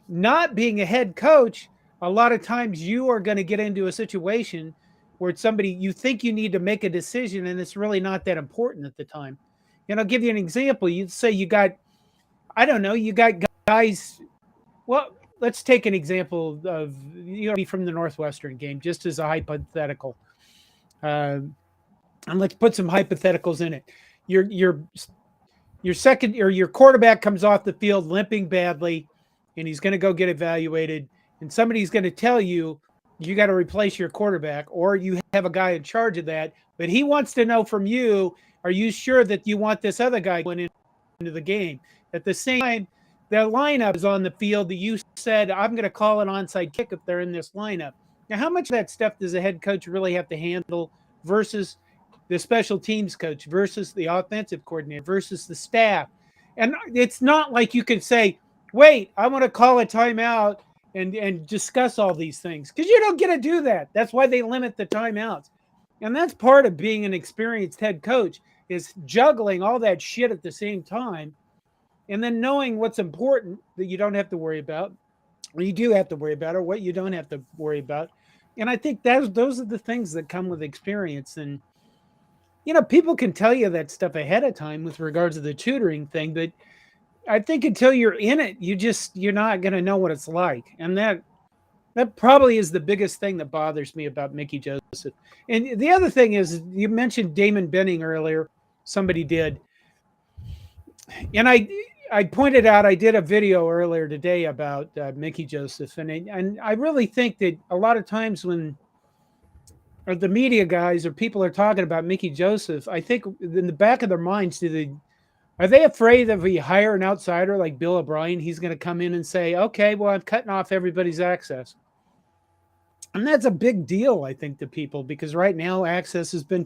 S2: not being a head coach, a lot of times you are going to get into a situation where you think you need to make a decision and it's really not that important at the time. And I'll give you an example. You'd say you got guys. Well, let's take an example of from the Northwestern game, just as a hypothetical. And let's put some hypotheticals in it. Your second or your quarterback comes off the field limping badly, and he's going to go get evaluated. And somebody's going to tell you got to replace your quarterback, or you have a guy in charge of that. But he wants to know from you, are you sure that you want this other guy going into the game? At the same time, the lineup is on the field that you said, I'm going to call an onside kick if they're in this lineup. Now, how much of that stuff does a head coach really have to handle versus the special teams coach versus the offensive coordinator versus the staff? And it's not like you can say, wait, I want to call a timeout and discuss all these things, because you don't get to do that. That's why they limit the timeouts. And that's part of being an experienced head coach, is juggling all that shit at the same time, and then knowing what's important that you don't have to worry about, or you do have to worry about, or what you don't have to worry about. And I think those are the things that come with experience. And people can tell you that stuff ahead of time with regards to the tutoring thing, but I think until you're in it, you're not going to know what it's like. And that probably is the biggest thing that bothers me about Mickey Joseph. And the other thing is, you mentioned Damon Benning earlier. Somebody did. And I pointed out, I did a video earlier today about Mickey Joseph. And I really think that a lot of times when the media guys or people are talking about Mickey Joseph, I think in the back of their minds, are they afraid that if we hire an outsider like Bill O'Brien, he's going to come in and say, okay, well, I'm cutting off everybody's access? And that's a big deal, I think, to people, because right now access has been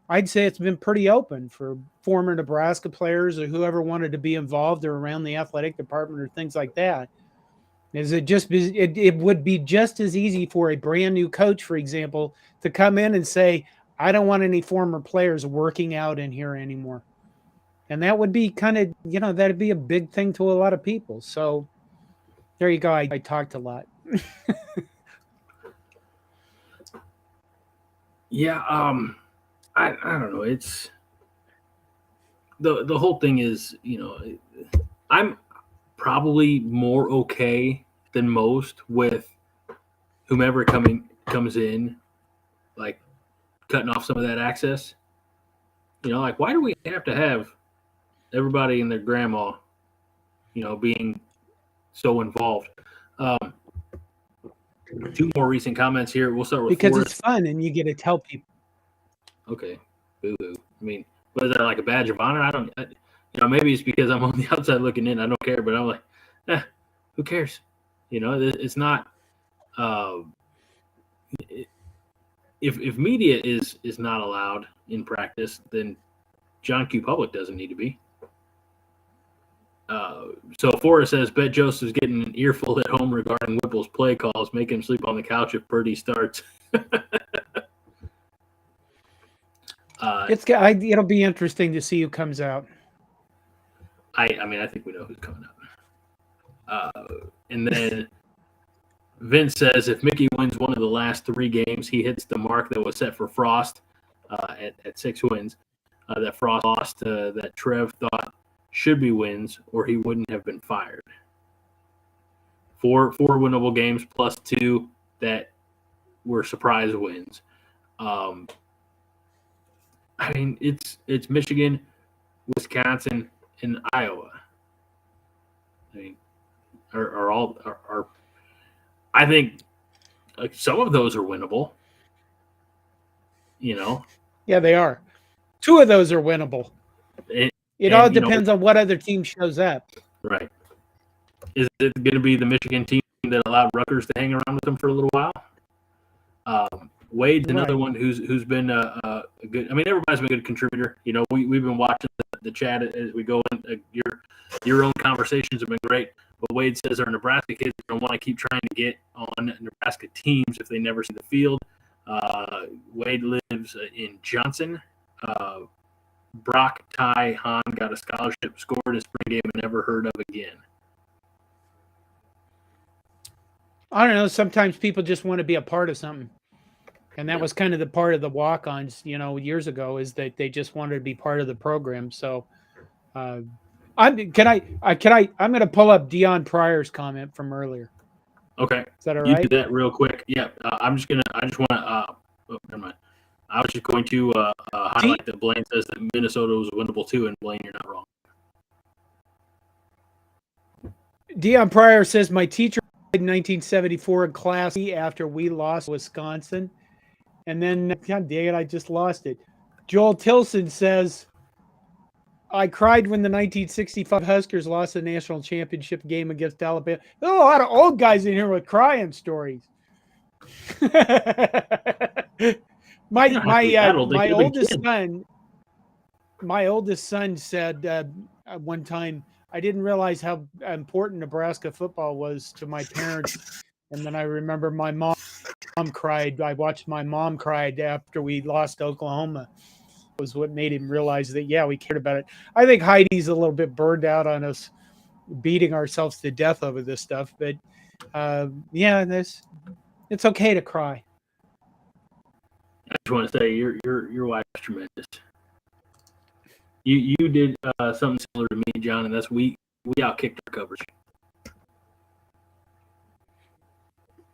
S2: I'd say it's been pretty open for former Nebraska players or whoever wanted to be involved or around the athletic department or things like that. It would be just as easy for a brand new coach, for example, to come in and say, I don't want any former players working out in here anymore. And that would be that'd be a big thing to a lot of people. So there you go. I talked a lot.
S1: Yeah. I don't know. It's the whole thing is, I'm probably more okay than most with whomever comes in, like cutting off some of that access. Like, why do we have to have everybody and their grandma, being so involved? Two more recent comments here. We'll start with
S2: because
S1: Forrest.
S2: It's fun and you get to tell people.
S1: Okay, boo-hoo. I mean, was that like a badge of honor? Maybe it's because I'm on the outside looking in. I don't care, but I'm like, who cares? It's not. If media is not allowed in practice, then John Q. Public doesn't need to be. So Forrest says, bet Joseph's getting an earful at home regarding Whipple's play calls. Make him sleep on the couch if Purdy starts.
S2: It'll be interesting to see who comes out.
S1: I think we know who's coming up. And then Vince says, if Mickey wins one of the last 3 games, he hits the mark that was set for Frost at 6 wins. That Frost lost, that Trev thought should be wins, or he wouldn't have been fired. 4 winnable games plus 2 that were surprise wins. It's Michigan, Wisconsin, and Iowa. I think some of those are winnable.
S2: Yeah, they are. 2 of those are winnable. It all depends on what other team shows up.
S1: Right. Is it going to be the Michigan team that allowed Rutgers to hang around with them for a little while? Wade's another one who's been a good. Everybody's been a good contributor. We've been watching the chat as we go in. Your own conversations have been great. But Wade says our Nebraska kids are going to want to keep trying to get on Nebraska teams if they never see the field. Wade lives in Johnson. Brock, Ty, Hahn got a scholarship, scored in a spring game, and never heard of again.
S2: I don't know. Sometimes people just want to be a part of something. And that was kind of the part of the walk-ons, years ago, is that they just wanted to be part of the program. So I'm going to pull up Deion Pryor's comment from earlier.
S1: Okay.
S2: Is that all right?
S1: You do that real quick. Yeah. I just want to, never mind. I was just going to highlight that Blaine says that Minnesota was winnable too, and Blaine, you're not wrong.
S2: Deion Pryor says, my teacher died in 1974 in Class E after we lost Wisconsin. And then, God dang it, I just lost it. Joel Tilson says, I cried when the 1965 Huskers lost the national championship game against Alabama. There's a lot of old guys in here with crying stories. My oldest son said one time, I didn't realize how important Nebraska football was to my parents. And then I remember my mom cried. I watched my mom cried after we lost Oklahoma. It was what made him realize that, yeah, we cared about it. I think Heidi's a little bit burned out on us beating ourselves to death over this stuff. But yeah, it's okay to cry.
S1: I just want to say your wife's tremendous. You did something similar to me, John, and that's we outkicked our coverage.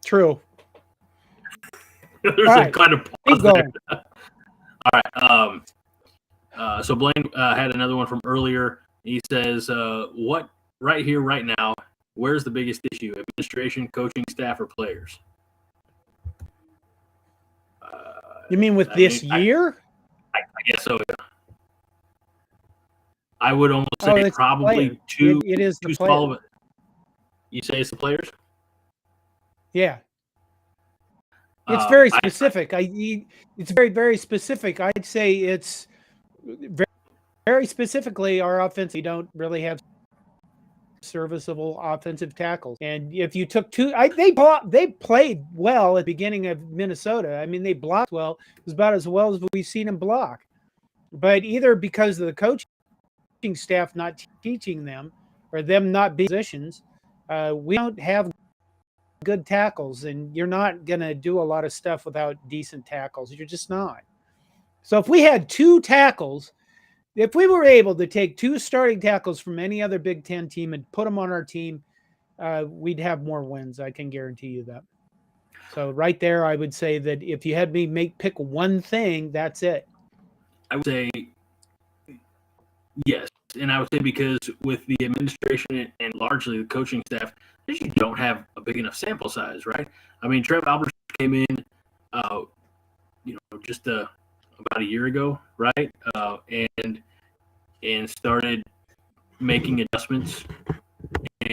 S2: True.
S1: There's a kind of pause there. All right. So Blaine had another one from earlier. He says, "What right here, right now? Where's the biggest issue? Administration, coaching staff, or players?"
S2: You mean with this year?
S1: I guess so. Yeah. I would almost say probably two.
S2: It is
S1: too small of it. You say it's the players?
S2: Yeah. It's very specific. It's very, very specific. I'd say it's very, very specifically our offense. We don't really have serviceable offensive tackles. And if you took two, they played well at the beginning of Minnesota. I mean, they blocked well. It was about as well as we've seen them block. But either because of the coaching staff not teaching them or them not being positions, we don't have good tackles, and you're not going to do a lot of stuff without decent tackles. You're just not. So if we had two tackles, if we were able to take two starting tackles from any other Big Ten team and put them on our team, we'd have more wins. I can guarantee you that. So right there, I would say that if you had me pick one thing, that's it.
S1: I would say yes. And I would say because with the administration and largely the coaching staff, you don't have a big enough sample size, right? I mean, Trev Alberts came in, just about a year ago, right? And started making adjustments.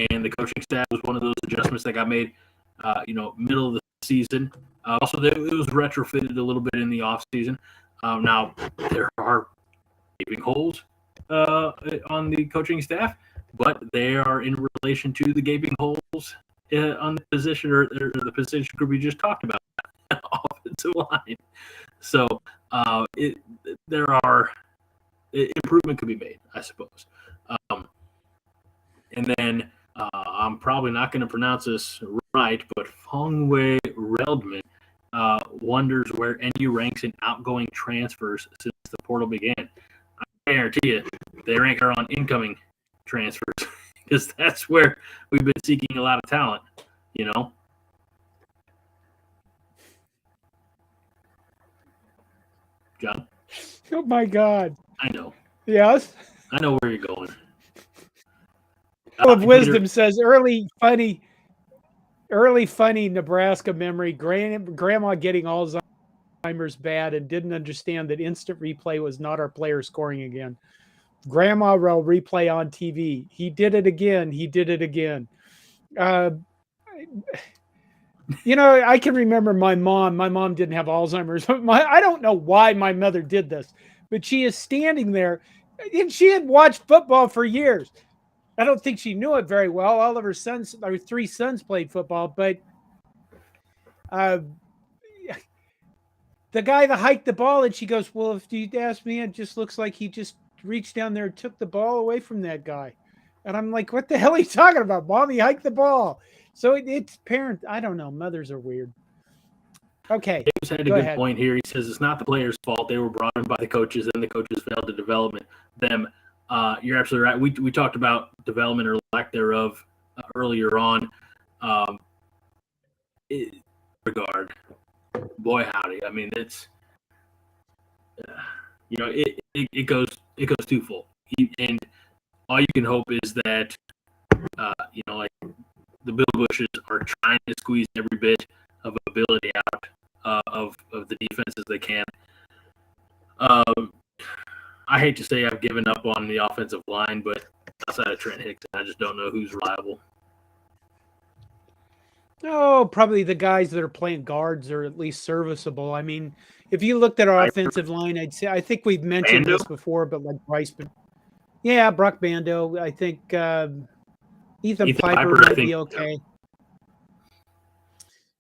S1: And the coaching staff was one of those adjustments that got made, middle of the season. Also, it was retrofitted a little bit in the off season. Now there are gaping holes on the coaching staff, but they are in relation to the gaping holes on the position or the position group we just talked about, offensive line. So improvement could be made, I suppose. And then I'm probably not going to pronounce this right, but Fongwei Reldman wonders where NU ranks in outgoing transfers since the portal began. I guarantee you they rank her on incoming transfers because that's where we've been seeking a lot of talent, John?
S2: Oh, my God.
S1: I know.
S2: Yes?
S1: I know where you're going.
S2: Of Wisdom says, early funny Nebraska memory, grandma getting Alzheimer's bad and didn't understand that instant replay was not our player scoring again. Grandma will replay on TV. He did it again. I can remember my mom didn't have Alzheimer's. I don't know why my mother did this, but she is standing there and she had watched football for years. I don't think she knew it very well. All of her three sons played football, but the guy that hiked the ball, and she goes, well, if you ask me, it just looks like he just reached down there and took the ball away from that guy. And I'm like, what the hell are you talking about, Mom? He hiked the ball. So it's parent. I don't know. Mothers are weird. Okay.
S1: James had a good point here. He says it's not the players' fault. They were brought in by the coaches, and the coaches failed to develop them. You're absolutely right. We talked about development or lack thereof earlier on. Regard, boy howdy. I mean, it's it goes twofold, and all you can hope is that like the Bill Bushes are trying to squeeze every bit of ability out of the defense as they can. I hate to say I've given up on the offensive line, but outside of Trent Hicks, I just don't know who's reliable.
S2: Oh, probably the guys that are playing guards are at least serviceable. I mean, if you looked at our offensive line, I think we've mentioned this before, but like Bryce, Yeah, Brock Bando. I think Ethan Piper
S1: I
S2: might
S1: think,
S2: be okay.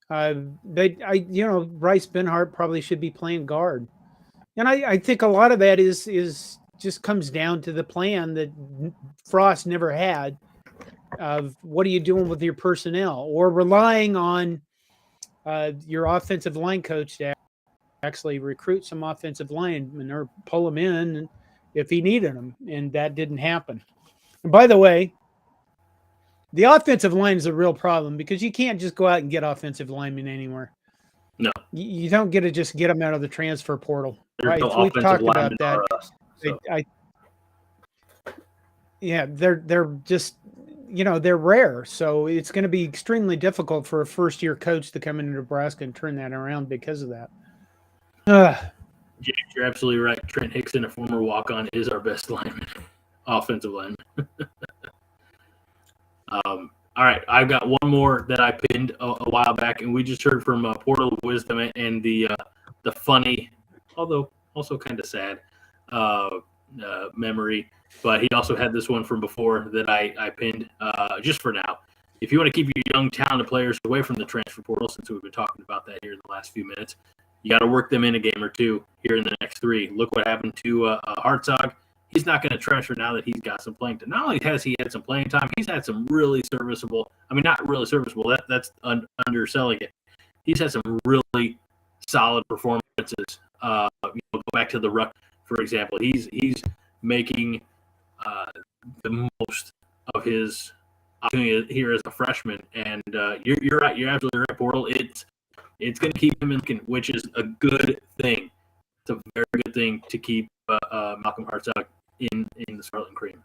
S2: Bryce Benhart probably should be playing guard. And I think a lot of that is just comes down to the plan that Frost never had of what are you doing with your personnel, or relying on your offensive line coach to actually recruit some offensive linemen or pull them in if he needed them, and that didn't happen. And by the way, the offensive line is a real problem because you can't just go out and get offensive linemen anywhere.
S1: no,
S2: You don't get to just get them out of the transfer portal.
S1: there's no
S2: We've
S1: offensive
S2: talked about
S1: linemen
S2: that.
S1: for us. So.
S2: Yeah, they're just they're rare, so it's going to be extremely difficult for a first year coach to come into Nebraska and turn that around because of that.
S1: Yeah, you're absolutely right. Trent Hickson, a former walk-on, is our best lineman, offensive lineman. All right, I've got one more that I pinned a while back, and we just heard from Portal of Wisdom and the funny, although also kind of sad, memory. But he also had this one from before that I pinned just for now. If you want to keep your young, talented players away from the transfer portal, since we've been talking about that here in the last few minutes, you got to work them in a game or two here in the next 3. Look what happened to Hartzog. He's not going to transfer now that he's got some playing time. Not only has he had some playing time, he's had some really serviceable. I mean, not really serviceable. That's underselling it. He's had some really solid performances. Go back to the ruck, for example. He's making the most of his opportunity here as a freshman. And you're right. You're absolutely right, Portal. It's going to keep him in, which is a good thing. It's a very good thing to keep Malcolm Hartzog in the Scarlet and Cream.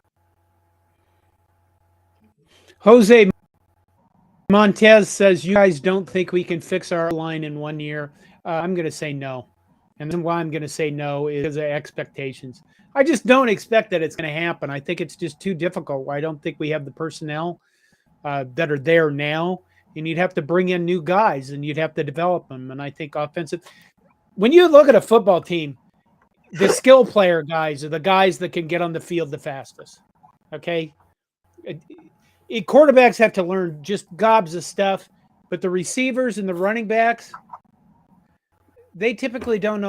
S2: Jose Montez says, you guys don't think we can fix our line in 1 year? I'm going to say no. And then why I'm going to say no is because of expectations. I just don't expect that it's going to happen. I think it's just too difficult. I don't think we have the personnel that are there now. And you'd have to bring in new guys and you'd have to develop them. And I think when you look at a football team, the skill player guys are the guys that can get on the field the fastest. Okay. Quarterbacks have to learn just gobs of stuff, but the receivers and the running backs, they typically don't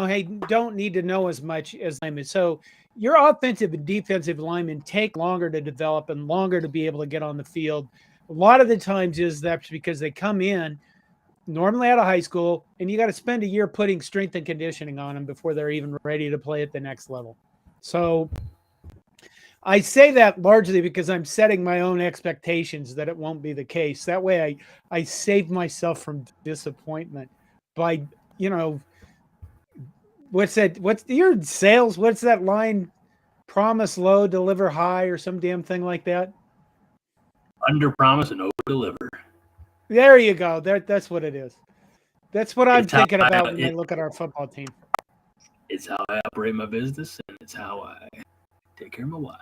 S2: need to know as much as linemen. So your offensive and defensive linemen take longer to develop and longer to be able to get on the field. A lot of the times that's because they come in normally out of high school, and you got to spend a year putting strength and conditioning on them before they're even ready to play at the next level. So I say that largely because I'm setting my own expectations that it won't be the case. That way I save myself from disappointment by, what's your sales? What's that line? Promise low, deliver high, or some damn thing like that.
S1: Under promise and over deliver.
S2: There you go. That's what it is. That's what I'm thinking about when I look at our football team.
S1: It's how I operate my business, and it's how I take care of my wife.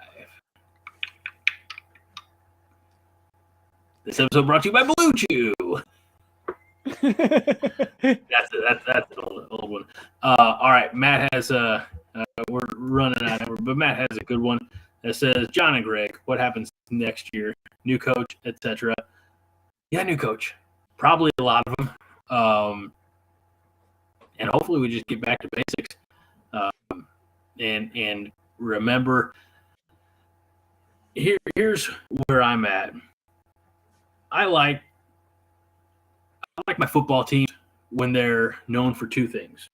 S1: This episode brought to you by Blue Chew. That's an old one. All right, Matt has we're running out of it, but Matt has a good one that says, John and Greg, what happens next year? New coach, etc. Yeah, new coach. Probably a lot of them. And hopefully we just get back to basics. And remember, here's where I'm at. I like my football teams when they're known for 2 things: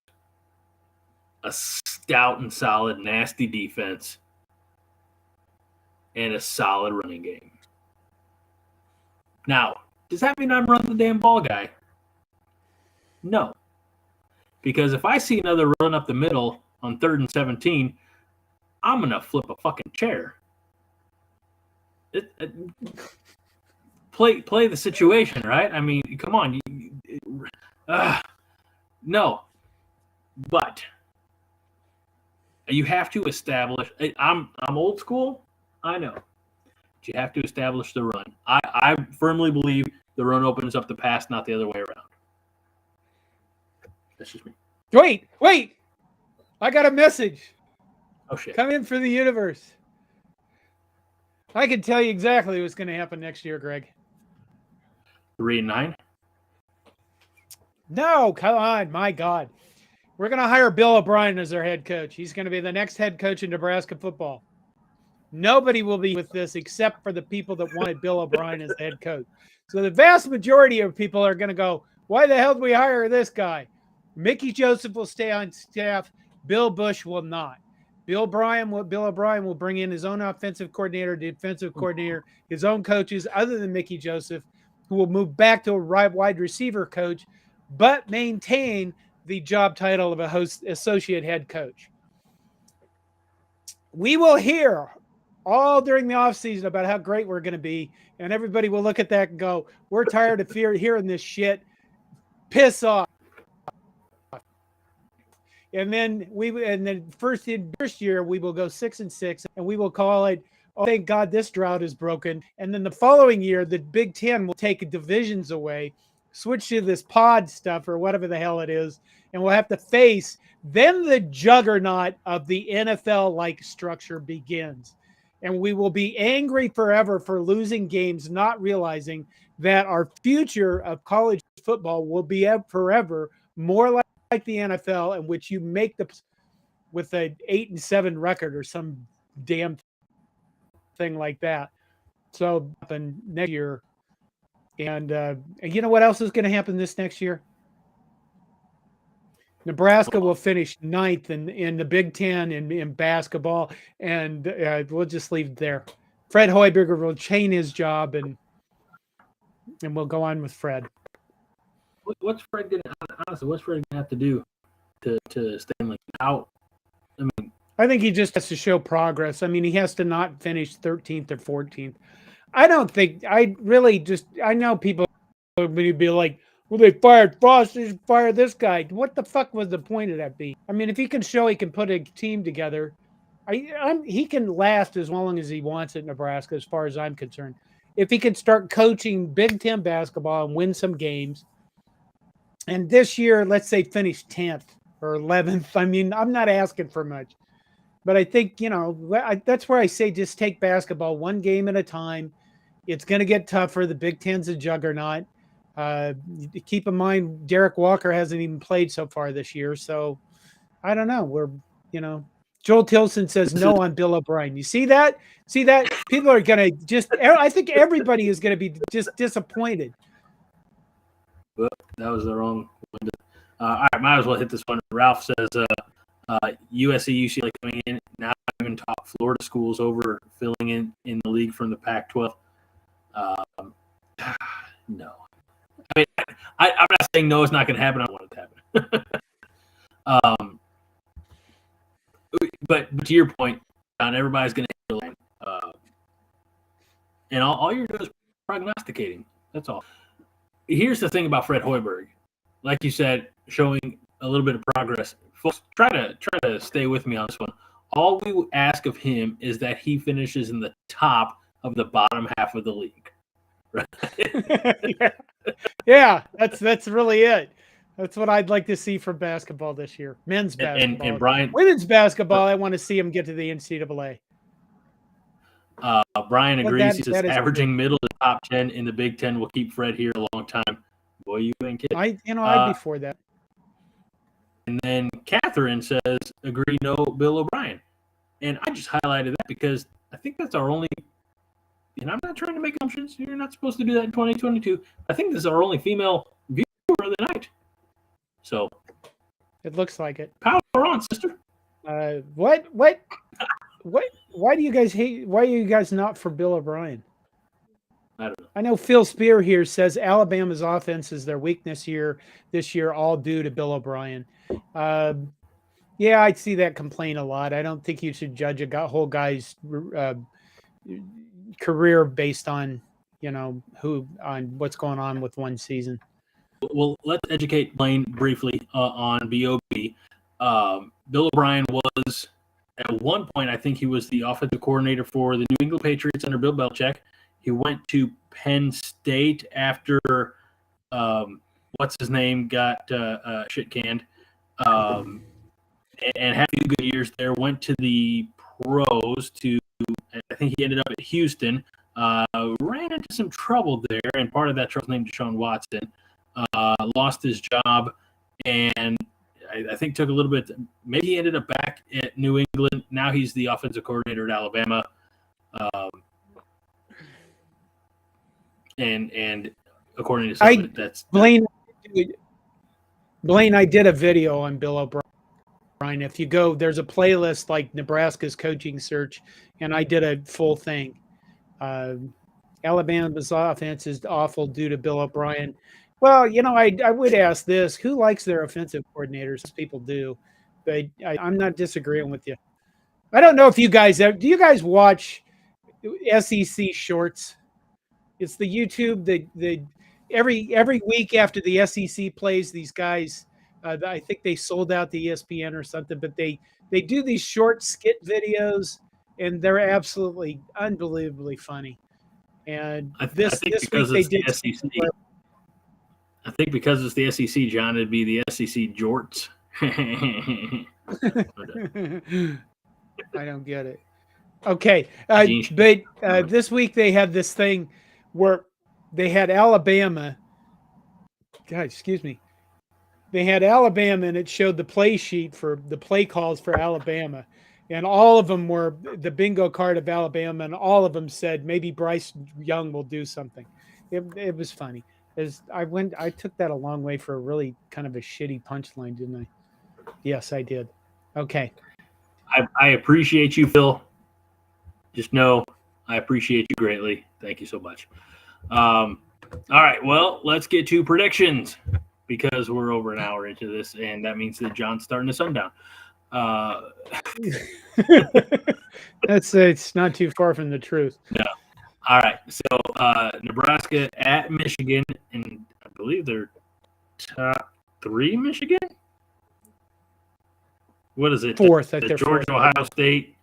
S1: a stout and solid, nasty defense, and a solid running game. Now, does that mean I'm running the damn ball guy? No. Because if I see another run up the middle on 3rd and 17, I'm going to flip a fucking chair. Play the situation, right? I mean, come on. No. But you have to establish. I'm old school. I know. But you have to establish the run. I firmly believe the run opens up the pass, not the other way around. That's just me.
S2: Wait. I got a message.
S1: Oh, shit.
S2: Come in for the universe. I can tell you exactly what's going to happen next year, Greg.
S1: 3-9.
S2: No, come on, my God. We're going to hire Bill O'Brien as our head coach. He's going to be the next head coach in Nebraska football. Nobody will be with this except for the people that wanted Bill O'Brien as the head coach. So the vast majority of people are going to go, why the hell did we hire this guy? Mickey Joseph will stay on staff. Bill Bush will not. Bill O'Brien will bring in his own offensive coordinator, defensive coordinator, his own coaches other than Mickey Joseph, who will move back to a wide receiver coach, but maintain the job title of a associate head coach. We will hear all during the offseason about how great we're going to be, and everybody will look at that and go, we're tired of hearing this shit. Piss off. And then first year we will go 6-6, and we will call it, oh, thank God this drought is broken. And then the following year, the Big Ten will take divisions away, switch to this pod stuff or whatever the hell it is, and we'll have to face. Then the juggernaut of the NFL-like structure begins. And we will be angry forever for losing games, not realizing that our future of college football will be forever more like the NFL, in which you make the with a 8-7 record or some damn thing like that. So happen next year. And you know what else is going to happen this next year? Nebraska will finish 9th in the Big Ten in basketball, and we'll just leave it there. Fred Hoiberger will chain his job, and we'll go on with Fred.
S1: What's Fred going to have to do to stay in out?
S2: I think he just has to show progress. I mean, he has to not finish 13th or 14th. I know people would be like, well, they fired Frost, they should fire this guy. What the fuck was the point of that be? I mean, if he can show he can put a team together, he can last as long as he wants at Nebraska, as far as I'm concerned. If he can start coaching Big Ten basketball and win some games, and this year, let's say finish 10th or 11th. I mean, I'm not asking for much. But I think, that's where I say just take basketball one game at a time. It's going to get tougher. The Big Ten's a juggernaut. Keep in mind, Derek Walker hasn't even played so far this year. So I don't know. Joel Tilson says no on Bill O'Brien. You see that? People are going to I think everybody is going to be just disappointed.
S1: Well, that was the wrong one. All right, might as well hit this one. Ralph says USC, UCLA coming in, now even top Florida schools over filling in the league from the Pac-12. No. I mean, I'm not saying no, it's not going to happen. I want it to happen. But to your point, John, everybody's going to hit the line. And all you're doing is prognosticating. That's all. Here's the thing about Fred Hoiberg. Like you said, showing a little bit of progress. Folks, try to stay with me on this one. All we ask of him is that he finishes in the top of the bottom half of the league. Right?
S2: Yeah, that's really it. That's what I'd like to see from basketball this year. Men's basketball.
S1: And Brian,
S2: women's basketball, I want to see him get to the NCAA.
S1: Brian agrees. He says averaging middle to top 10 in the Big Ten will keep Fred here a long time. Boy, you ain't kidding.
S2: I'd be for that.
S1: And then Catherine says, agree, no, Bill O'Brien. And I just highlighted that because I think that's our only, and I'm not trying to make assumptions. You're not supposed to do that in 2022. I think this is our only female viewer of the night. So.
S2: It looks like it.
S1: Power on, sister.
S2: What? Why do you guys hate? Why are you guys not for Bill O'Brien?
S1: I don't know.
S2: I know Phil Spear here says Alabama's offense is their weakness this year, all due to Bill O'Brien. Yeah, I'd see that complaint a lot. I don't think you should judge a whole guy's career based on on what's going on with one season.
S1: Well, let's educate Blaine briefly on BOB. Bill O'Brien was, at one point, I think he was the offensive coordinator for the New England Patriots under Bill Belichick. He went to Penn State after what's his name got shit canned, and had a few good years there. Went to the pros to, I think he ended up at Houston. Ran into some trouble there, and part of that trouble was named Deshaun Watson. Lost his job, and I think took a little bit. Maybe he ended up back at New England. Now he's the offensive coordinator at Alabama. And according to some, that's
S2: Blaine. I did a video on Bill O'Brien. If you go, there's a playlist like Nebraska's coaching search, and I did a full thing. Alabama's offense is awful due to Bill O'Brien. Well, I would ask this: who likes their offensive coordinators? People do, but I'm not disagreeing with you. I don't know if you guys do. You guys watch SEC shorts? It's the YouTube. The every week after the SEC plays, these guys. I think they sold out the ESPN or something, but they do these short skit videos, and they're absolutely unbelievably funny. And this week they did.
S1: SEC. I think because it's the SEC, John, it'd be the SEC jorts.
S2: I don't get it. Okay, but this week they had this thing where they had Alabama. God, excuse me. They had Alabama, and it showed the play sheet for the play calls for Alabama. And all of them were the bingo card of Alabama, and all of them said maybe Bryce Young will do something. It was funny. I took that a long way for a really kind of a shitty punchline, didn't I? Yes, I did. Okay.
S1: I appreciate you, Phil. Just know I appreciate you greatly. Thank you so much. All right, well, let's get to predictions because we're over an hour into this, and that means that John's starting to sundown.
S2: It's not too far from the truth.
S1: No. All right, so Nebraska at Michigan, and I believe they're top 3 Michigan. What is it?
S2: Fourth.
S1: Georgia, Ohio State.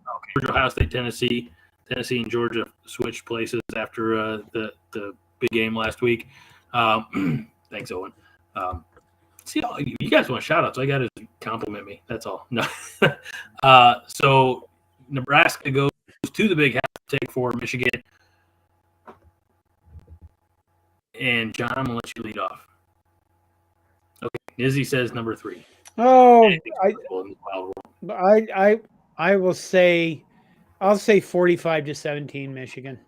S1: Okay, Georgia, Ohio State, Tennessee. Tennessee and Georgia switched places after the big game last week. Thanks, Owen. See, you guys want shout outs. I got to compliment me. That's all. No. So Nebraska goes to the big house to take for Michigan. And John, I'm going to let you lead off. Okay. Nizzy says number 3.
S2: Oh, I will say, I'll say 45-17 Michigan.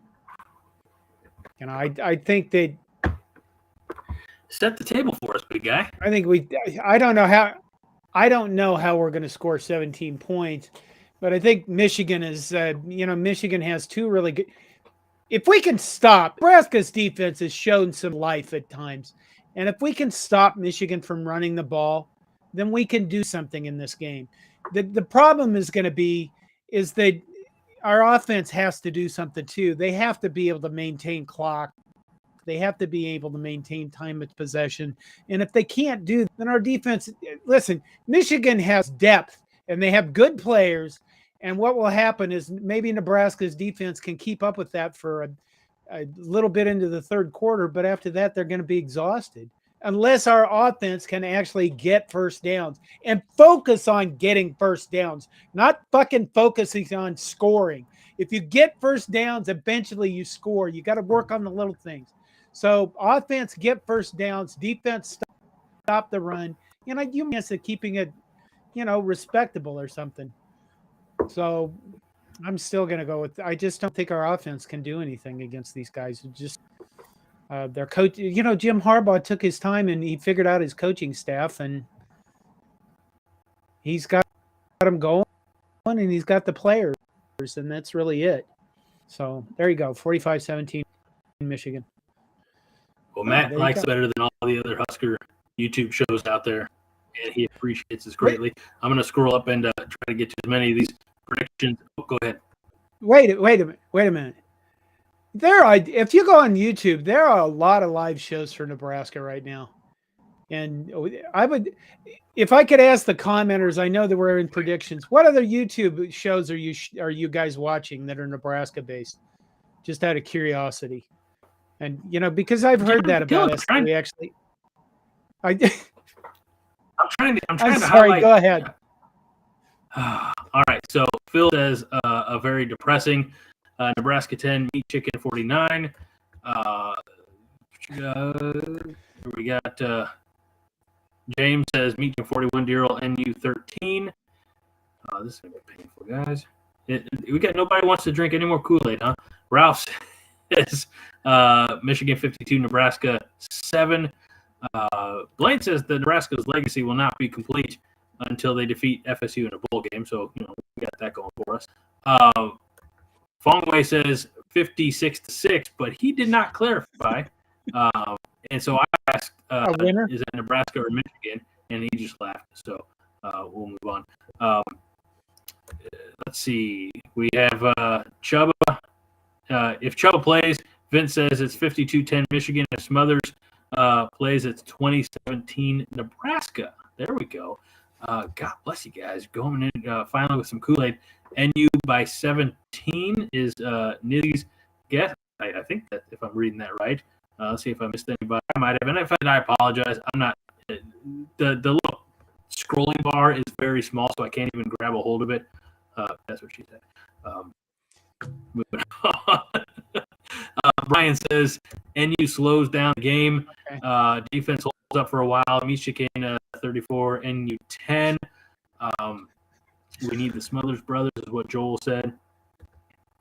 S2: I think that
S1: set the table for us, big guy.
S2: I don't know how we're going to score 17 points, but I think Michigan is, Michigan has 2 really good. If we can stop, Nebraska's defense has shown some life at times. And if we can stop Michigan from running the ball, then we can do something in this game. The problem is going to be is that our offense has to do something too. They have to be able to maintain clock. They have to be able to maintain time of possession. And if they can't do that, then our defense, listen, Michigan has depth and they have good players. And what will happen is maybe Nebraska's defense can keep up with that for a little bit into the third quarter. But after that, they're going to be exhausted unless our offense can actually get first downs and focus on getting first downs, not fucking focusing on scoring. If you get first downs, eventually you score. You got to work on the little things. So offense, get first downs, defense, stop the run. You miss it, keeping it, respectable or something. So I'm still going to go with, I just don't think our offense can do anything against these guys. Just their coach, Jim Harbaugh took his time and he figured out his coaching staff and he's got them going and he's got the players and that's really it. So there you go. 45-17 Michigan.
S1: Well, Matt likes it better than all the other Husker YouTube shows out there, and he appreciates it greatly. I'm going to scroll up and try to get to as many of these predictions. Oh, go ahead.
S2: Wait a minute. If you go on YouTube, there are a lot of live shows for Nebraska right now. And if I could ask the commenters, I know that we're in predictions. What other YouTube shows are you guys watching that are Nebraska based? Just out of curiosity. And because I've heard that about us, we actually. I'm
S1: trying to
S2: sorry.
S1: highlight.
S2: Go ahead.
S1: All right. So Phil says a very depressing. Nebraska 10, meat chicken 49. We got James says meat chicken 41, Deral NU 13. This is going to be painful, guys. We got nobody wants to drink any more Kool-Aid, huh? Ralph says Michigan 52, Nebraska 7. Blaine says that Nebraska's legacy will not be complete until they defeat FSU in a bowl game. So, we got that going for us. Fongwei says 56-6, but he did not clarify. And so I asked,
S2: a winner?
S1: Is that Nebraska or Michigan? And he just laughed. So we'll move on. Let's see. We have Chubba. If Chubba plays, Vince says it's 52-10 Michigan. If Smothers plays, it's 2017 Nebraska. There we go. God bless you guys. Going in finally with some Kool-Aid. NU by 17 is Nitty's guess. I think that if I'm reading that right. Let's see if I missed anybody. I might have. And if I did, I apologize. I'm not. The little scrolling bar is very small, so I can't even grab a hold of it. That's what she said. Moving on. Brian says NU slows down the game. Okay. Defense holds up for a while. Michigan 34, NU 10. We need the Smothers brothers, is what Joel said.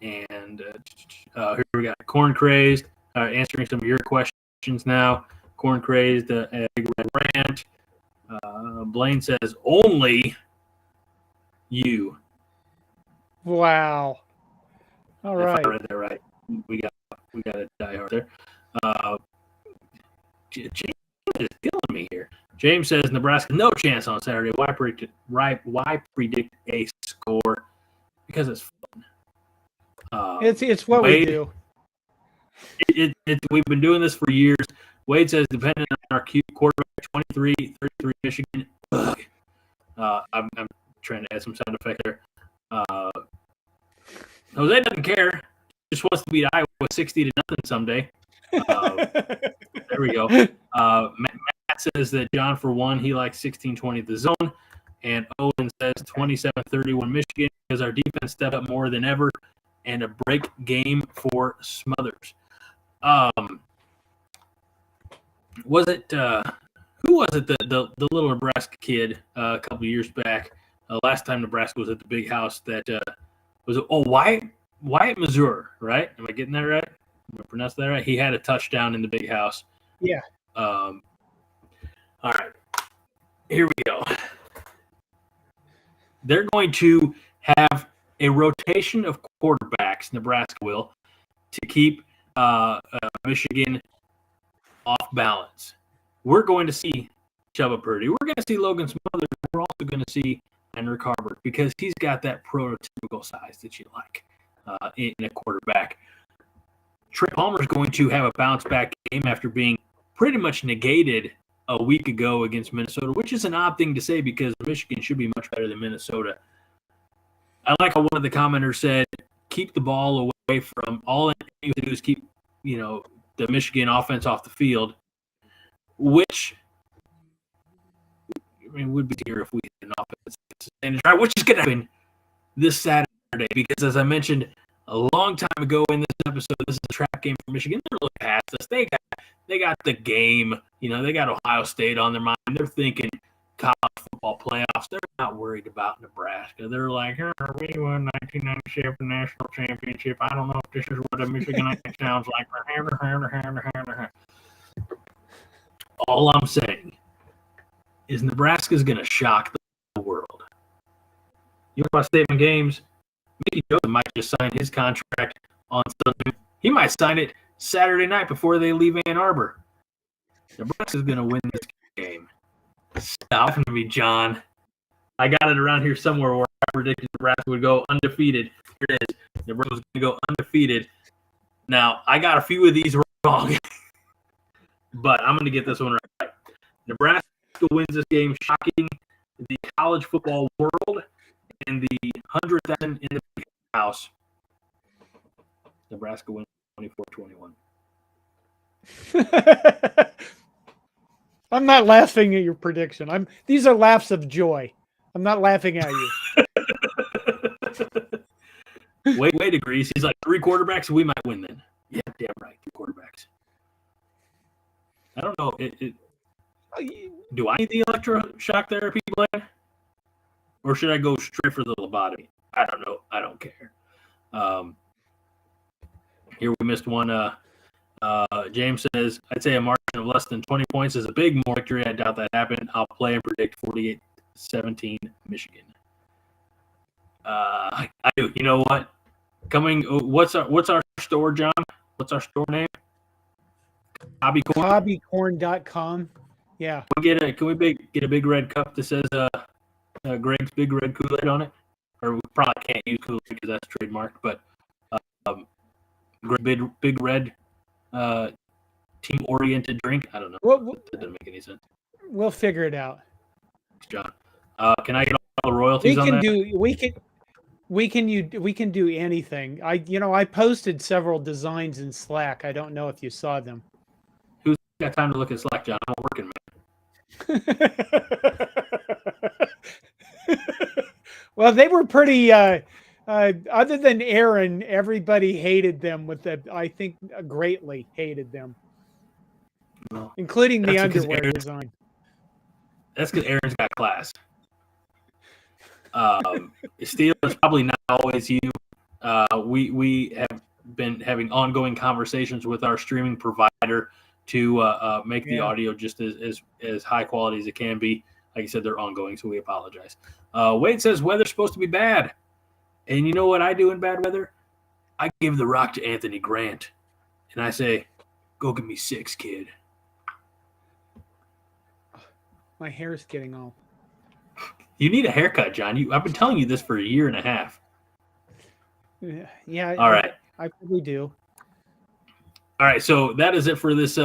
S1: And here we got Corn Crazed answering some of your questions now. Corn Crazed, Egg Red Rant. Blaine says only you.
S2: Wow. All right.
S1: If I read that right. We got a diehard there. James is killing me here. James says Nebraska no chance on Saturday. Why predict a score? Because it's fun.
S2: It's what
S1: Wade,
S2: we do.
S1: We've been doing this for years. Wade says depending on our quarterback 23-33 Michigan. I'm trying to add some sound effect there. Jose doesn't care. Just wants to beat Iowa 60-0 someday. There we go. Matt says that John, for one, he likes 16-20 the zone. And Owen says 27-31 Michigan because our defense stepped up more than ever and a break game for Smothers. Was it who was it? The little Nebraska kid a couple of years back. Last time Nebraska was at the big house that was it? Oh, Wyatt Mazur, right? Am I getting that right? Am I pronouncing that right? He had a touchdown in the big house.
S2: Yeah.
S1: All right. Here we go. They're going to have a rotation of quarterbacks, Nebraska will, to keep Michigan off balance. We're going to see Chubba Purdy. We're going to see Logan Smothers. We're also going to see Henrik Harbert because he's got that prototypical size that you like in a quarterback. Trey Palmer's going to have a bounce-back game after being pretty much negated a week ago against Minnesota, which is an odd thing to say because Michigan should be much better than Minnesota. I like how one of the commenters said, keep the ball away from all you do is keep, the Michigan offense off the field, which would be here if we had an offense, which is going to happen this Saturday because, as I mentioned a long time ago in this episode, this is a trap game for Michigan. They're looking past us. They got the game. They got Ohio State on their mind. They're thinking college football playoffs. They're not worried about Nebraska. They're like, we won 1997 national championship. I don't know if this is what a Michigan sounds like. All I'm saying is Nebraska's going to shock the world. About statement games, Mickey Joseph might just sign his contract on Sunday. He might sign it Saturday night before they leave Ann Arbor. Nebraska's going to win this game. Stop me, John. I got it around here somewhere where I predicted Nebraska would go undefeated. Here it is. Nebraska's going to go undefeated. Now, I got a few of these wrong, but I'm going to get this one right. Nebraska wins this game, shocking the college football world and the 100,000 in the big house. Nebraska wins 24-21.
S2: I'm not laughing at your prediction. These are laughs of joy. I'm not laughing at you.
S1: Wait, agrees. He's like 3 quarterbacks. We might win then. Yeah, damn right. 3 quarterbacks. I don't know. Do I need the electroshock therapy plan? Or should I go straight for the lobotomy? I don't know. I don't care. Here we missed one. James says, I'd say a margin of less than 20 points is a big more victory. I doubt that happened. I'll play and predict 48-17 Michigan. I do. You know what? What's our store, John? What's our store name? Hobbycorn.
S2: Hobbycorn.com. Yeah.
S1: Can we get a big red cup that says Greg's Big Red Kool-Aid on it? Or we probably can't use Kool-Aid because that's trademarked, but big red team-oriented drink. I don't know. That doesn't make any sense.
S2: We'll figure it out.
S1: John, can I get all the royalties on that?
S2: We can do anything. I posted several designs in Slack. I don't know if you saw them.
S1: Who's got time to look at Slack, John? I'm a working man.
S2: Well, they were pretty. Other than Aaron, everybody hated them. I think greatly hated them, including the underwear design.
S1: That's because Aaron's got class. Steel is probably not always you. We have been having ongoing conversations with our streaming provider to make the audio just as high quality as it can be. Like I said, they're ongoing, so we apologize. Wade says weather's supposed to be bad. And you know what I do in bad weather? I give the rock to Anthony Grant. And I say, go give me 6, kid.
S2: My hair's getting all.
S1: You need a haircut, John. I've been telling you this for a year and a half.
S2: Yeah.
S1: All right.
S2: I probably do.
S1: All right. So that is it for this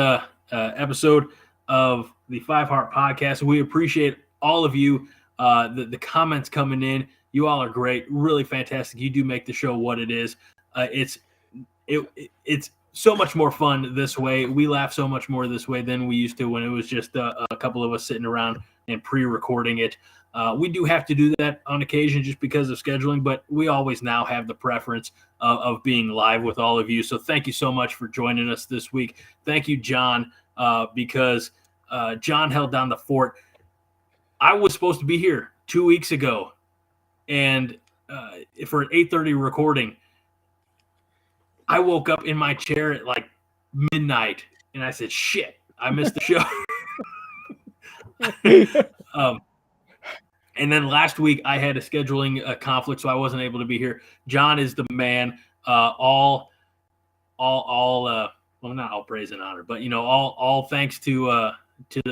S1: episode of the 5 Heart Podcast. We appreciate all of you, the comments coming in. You all are great, really fantastic. You do make the show what it is. It's so much more fun this way. We laugh so much more this way than we used to when it was just a couple of us sitting around and pre-recording it. We do have to do that on occasion just because of scheduling, but we always now have the preference of being live with all of you. So thank you so much for joining us this week. Thank you, John, because John held down the fort. I was supposed to be here 2 weeks ago, and for an 8:30 recording, I woke up in my chair at like midnight, and I said, shit, I missed the show. And then last week I had a scheduling conflict, so I wasn't able to be here. John is the man. Well, not all praise and honor, but all thanks to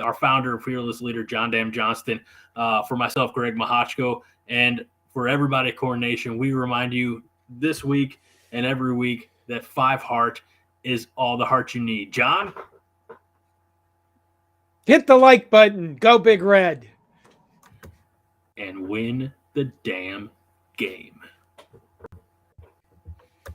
S1: our founder and fearless leader, John Dam Johnston, for myself, Greg Mahachko, and for everybody at CornNation. We remind you this week and every week that 5 Heart is all the heart you need. John?
S2: Hit the like button. Go Big Red.
S1: And win the damn game.